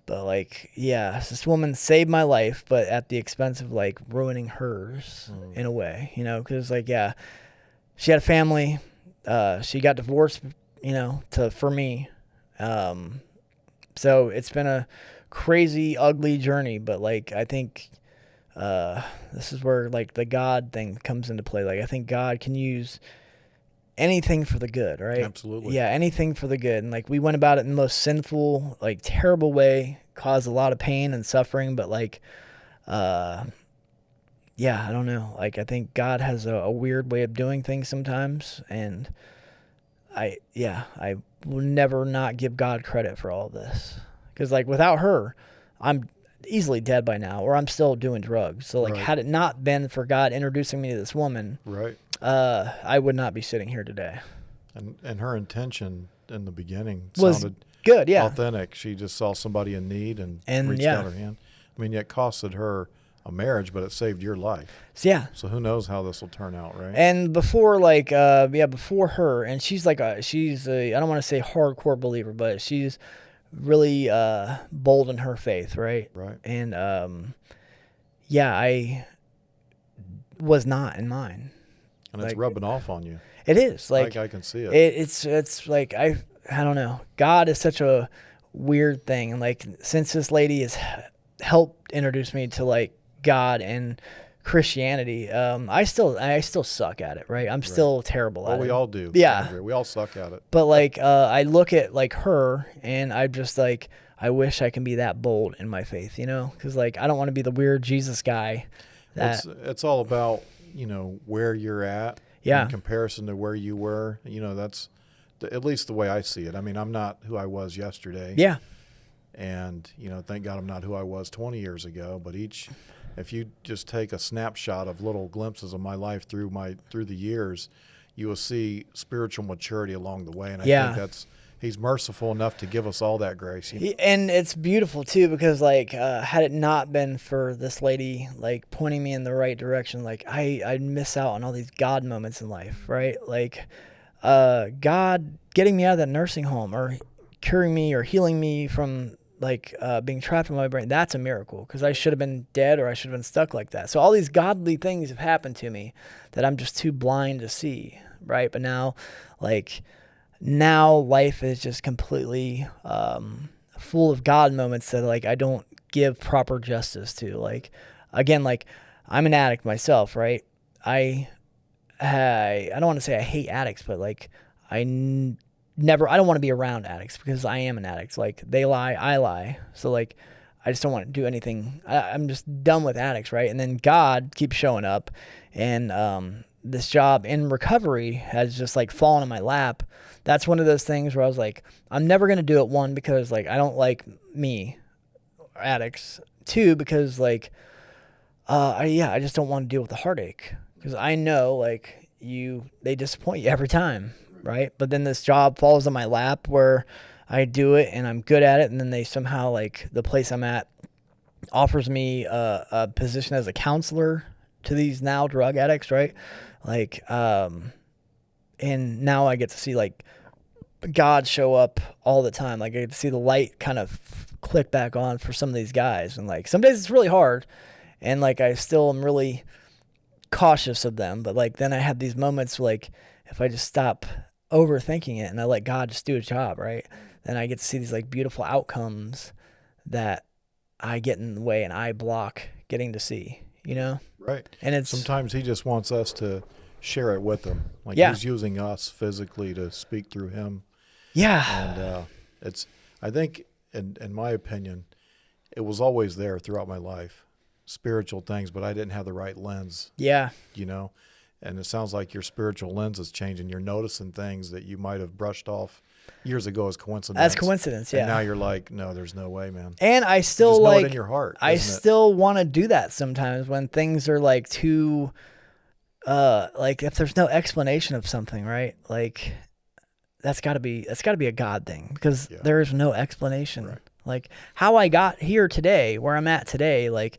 S1: But like, yeah, this woman saved my life, but at the expense of like ruining hers in a way, you know, because like, yeah, she had a family. She got divorced, you know, for me. So it's been a crazy, ugly journey, but like, I think this is where like the God thing comes into play. Like, I think God can use anything for the good, right?
S2: Absolutely.
S1: Yeah, anything for the good. And like, we went about it in the most sinful, like terrible way, caused a lot of pain and suffering, but like, yeah, I don't know. Like, I think God has a weird way of doing things sometimes, and I will never not give God credit for all of this. Because like, without her, I'm easily dead by now, or I'm still doing drugs. So like,
S2: Right.
S1: had it not been for God introducing me to this woman,
S2: Right.
S1: I would not be sitting here today.
S2: And her intention in the beginning
S1: Was
S2: sounded
S1: good, yeah.
S2: authentic. She just saw somebody in need and reached
S1: yeah.
S2: out her hand. I mean, it costed her a marriage, but it saved your life.
S1: So yeah.
S2: So who knows how this will turn out, right?
S1: And before like before her, and she's like I don't want to say hardcore believer, but she's really bold in her faith, right?
S2: Right.
S1: And I was not in mine.
S2: And it's
S1: like,
S2: rubbing off on you.
S1: It is like
S2: I can see it.
S1: It's like I don't know. God is such a weird thing, and like since this lady has helped introduce me to like God and Christianity, I still suck at it, right? I'm still terrible at it.
S2: We all do.
S1: Yeah.
S2: Andrew. We all suck at it.
S1: But like I look at like her, and I'm just like, I wish I can be that bold in my faith, you know? Because like, I don't want to be the weird Jesus guy.
S2: It's all about, you know, where you're at.
S1: Yeah.
S2: In comparison to where you were. You know, that's at least the way I see it. I mean, I'm not who I was yesterday.
S1: Yeah.
S2: And, you know, thank God I'm not who I was 20 years ago. But if you just take a snapshot of little glimpses of my life through the years, you will see spiritual maturity along the way. And I think He's merciful enough to give us all that grace. You know?
S1: And it's beautiful too, because like had it not been for this lady like pointing me in the right direction, like I'd miss out on all these God moments in life, right? Like God getting me out of that nursing home, or curing me or healing me from like being trapped in my brain. That's a miracle, because I should have been dead, or I should have been stuck like that. So all these godly things have happened to me that I'm just too blind to see, right? But now life is just completely full of God moments that like I don't give proper justice to. Like, again, like I'm an addict myself, right? I don't want to say I hate addicts, but like I don't want to be around addicts, because I am an addict. Like, they lie, I lie. So like, I just don't want to do anything. I'm just done with addicts, right? And then God keeps showing up, and this job in recovery has just like fallen in my lap. That's one of those things where I was like, I'm never going to do it. One, because like, I don't like me, addicts. Two, because like, I just don't want to deal with the heartache, because I know like they disappoint you every time. Right. But then this job falls on my lap where I do it and I'm good at it. And then they somehow, like, the place I'm at offers me a position as a counselor to these now drug addicts. Right. Like, and now I get to see like God show up all the time. Like, I get to see the light kind of click back on for some of these guys. And like, some days it's really hard. And like, I still am really cautious of them. But like, then I have these moments like, if I just stop overthinking it and I let God just do a job, right, then I get to see these like beautiful outcomes that I get in the way and I block getting to see, you know?
S2: Right.
S1: And it's
S2: sometimes He just wants us to share it with Him. Like, He's using us physically to speak through Him.
S1: Yeah.
S2: And I think, in my opinion, it was always there throughout my life, spiritual things, but I didn't have the right lens.
S1: Yeah.
S2: You know? And it sounds like your spiritual lens is changing. You're noticing things that you might have brushed off years ago as coincidence.
S1: As coincidence, yeah.
S2: And now you're like, no, there's no way, man.
S1: And I still
S2: just
S1: like
S2: know it in your heart.
S1: I still want to do that sometimes when things are like too, like if there's no explanation of something, right? Like that's got to be a God thing, because there is no explanation.
S2: Right.
S1: Like how I got here today, where I'm at today, like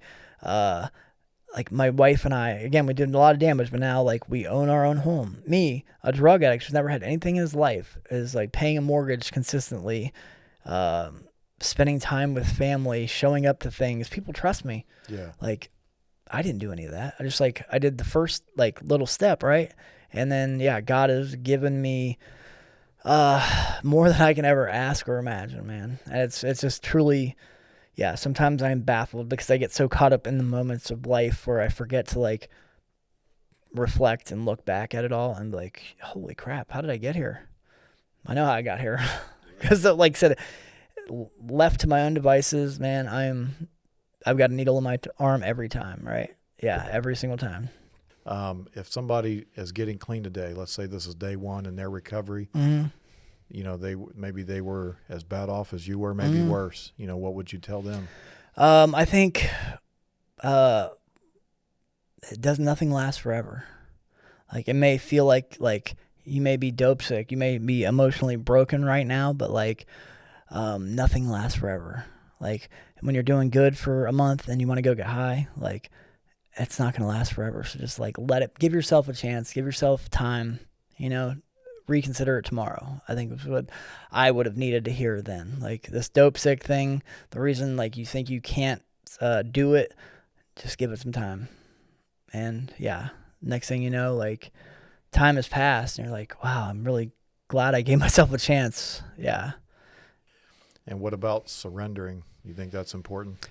S1: my wife and I, again, we did a lot of damage, but now like we own our own home. Me, a drug addict who's never had anything in his life, is like paying a mortgage consistently, spending time with family, showing up to things. People trust me.
S2: Yeah.
S1: Like, I didn't do any of that. I just like, I did the first like little step, right? And then, yeah, God has given me more than I can ever ask or imagine, man. And it's just truly, yeah, sometimes I'm baffled because I get so caught up in the moments of life where I forget to like reflect and look back at it all and be like, holy crap, how did I get here? I know how I got here. Because like I said, left to my own devices, man, I've got a needle in my arm every time, right? Yeah, every single time.
S2: If somebody is getting clean today, let's say this is day one in their recovery, you know, maybe they were as bad off as you were, maybe worse. You know, what would you tell them?
S1: I think nothing lasts forever. Like, it may feel like you may be dope sick, you may be emotionally broken right now, but like nothing lasts forever. Like, when you're doing good for a month and you want to go get high, like, it's not going to last forever. So just like give yourself a chance, give yourself time, you know, reconsider it tomorrow. I think was what I would have needed to hear then. Like, this dope sick thing, the reason like you think you can't do it, just give it some time. And yeah, next thing you know, like, time has passed and you're like, wow, I'm really glad I gave myself a chance. Yeah.
S2: And what about surrendering? You think that's important?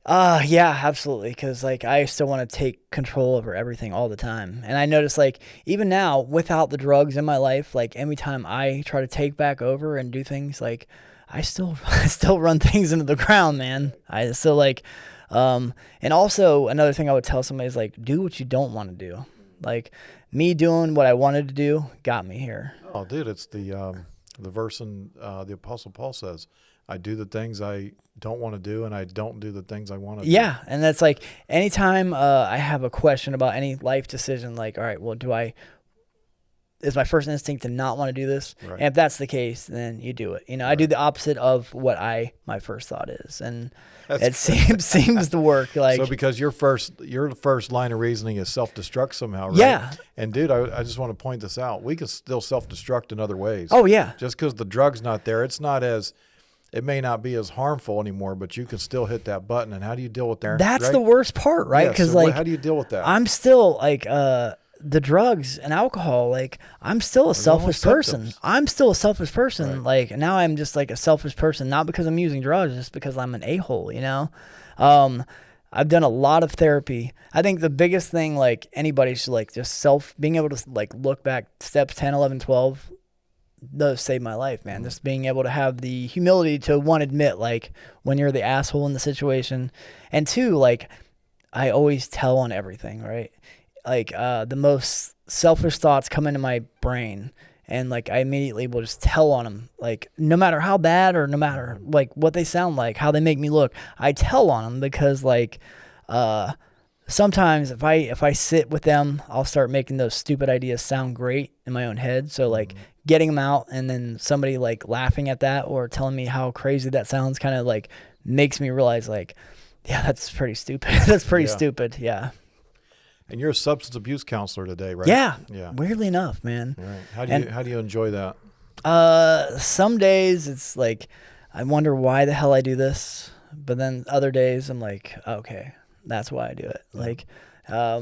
S1: Yeah, absolutely. Because like, I still want to take control over everything all the time. And I notice like, even now without the drugs in my life, like every time I try to take back over and do things, like I still run things into the ground, man. I still like, and also another thing I would tell somebody is like, do what you don't want to do. Like, me doing what I wanted to do got me here.
S2: Oh, dude, it's the verse in the Apostle Paul says, I do the things I don't want to do, and I don't do the things I want to do.
S1: Yeah, and that's like, anytime I have a question about any life decision, like, all right, well, is my first instinct to not want to do this?
S2: Right.
S1: And if that's the case, then you do it. You know, right. I do the opposite of what my first thought is, and it seems to work. Like,
S2: so because your first line of reasoning is self-destruct somehow, right?
S1: Yeah.
S2: And dude, I just want to point this out. We can still self-destruct in other ways.
S1: Oh yeah.
S2: Just because the drug's not there, it may not be as harmful anymore, but you can still hit that button. And how do you deal with that?
S1: That's right? The worst part, right? Because
S2: so how do you deal with that?
S1: I'm still like the drugs and alcohol. Like, I'm still a selfish person. I'm still a selfish person. Right. Like, now I'm just like a selfish person, not because I'm using drugs, just because I'm an a-hole. You know, I've done a lot of therapy. I think the biggest thing, like, anybody should like just being able to like look back, steps 10, 11, 12. Those saved my life, man. Just being able to have the humility to, one, admit like when you're the asshole in the situation, and two, like, I always tell on everything, right? Like, the most selfish thoughts come into my brain, and like, I immediately will just tell on them, like, no matter how bad or no matter like what they sound like, how they make me look, I tell on them, because like sometimes if I sit with them, I'll start making those stupid ideas sound great in my own head. So like, getting them out and then somebody like laughing at that or telling me how crazy that sounds kind of like makes me realize like, yeah, that's pretty stupid. That's pretty stupid. Yeah.
S2: And you're a substance abuse counselor today, right?
S1: Yeah. Weirdly enough, man.
S2: Right. How do you enjoy that?
S1: Some days it's like, I wonder why the hell I do this. But then other days I'm like, okay, that's why I do it. Yeah. Like,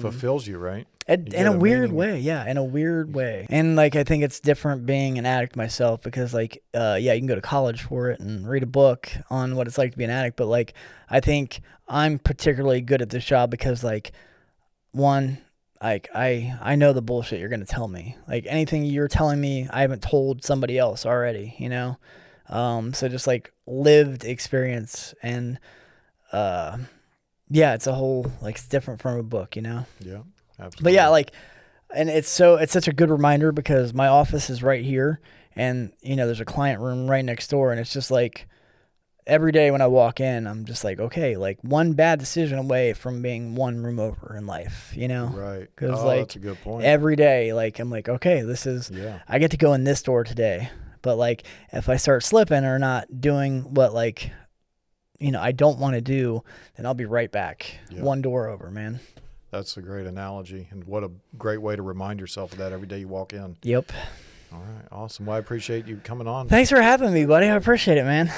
S2: fulfills you, right?
S1: In a weird way. Yeah. In a weird way. And like, I think it's different being an addict myself, because like, yeah, you can go to college for it and read a book on what it's like to be an addict. But like, I think I'm particularly good at this job because like, one, like I know the bullshit you're going to tell me. Like, anything you're telling me, I haven't told somebody else already, you know? So just like lived experience, and, yeah, it's a whole, like, it's different from a book, you know?
S2: Yeah, absolutely.
S1: But yeah, like, and it's such a good reminder, because my office is right here, and, you know, there's a client room right next door, and it's just like, every day when I walk in, I'm just like, okay, like, one bad decision away from being one room over in life, you know?
S2: Right.
S1: Because
S2: like, that's a good point.
S1: Every day, like, I'm like, okay, I get to go in this door today. But like, if I start slipping or not doing what, like, you know, I don't want to do, then I'll be right back. Yep. One door over, man.
S2: That's a great analogy, and what a great way to remind yourself of that every day you walk in.
S1: Yep.
S2: All right. Awesome. Well, I appreciate you coming on.
S1: Thanks for having me, buddy. I appreciate it, man.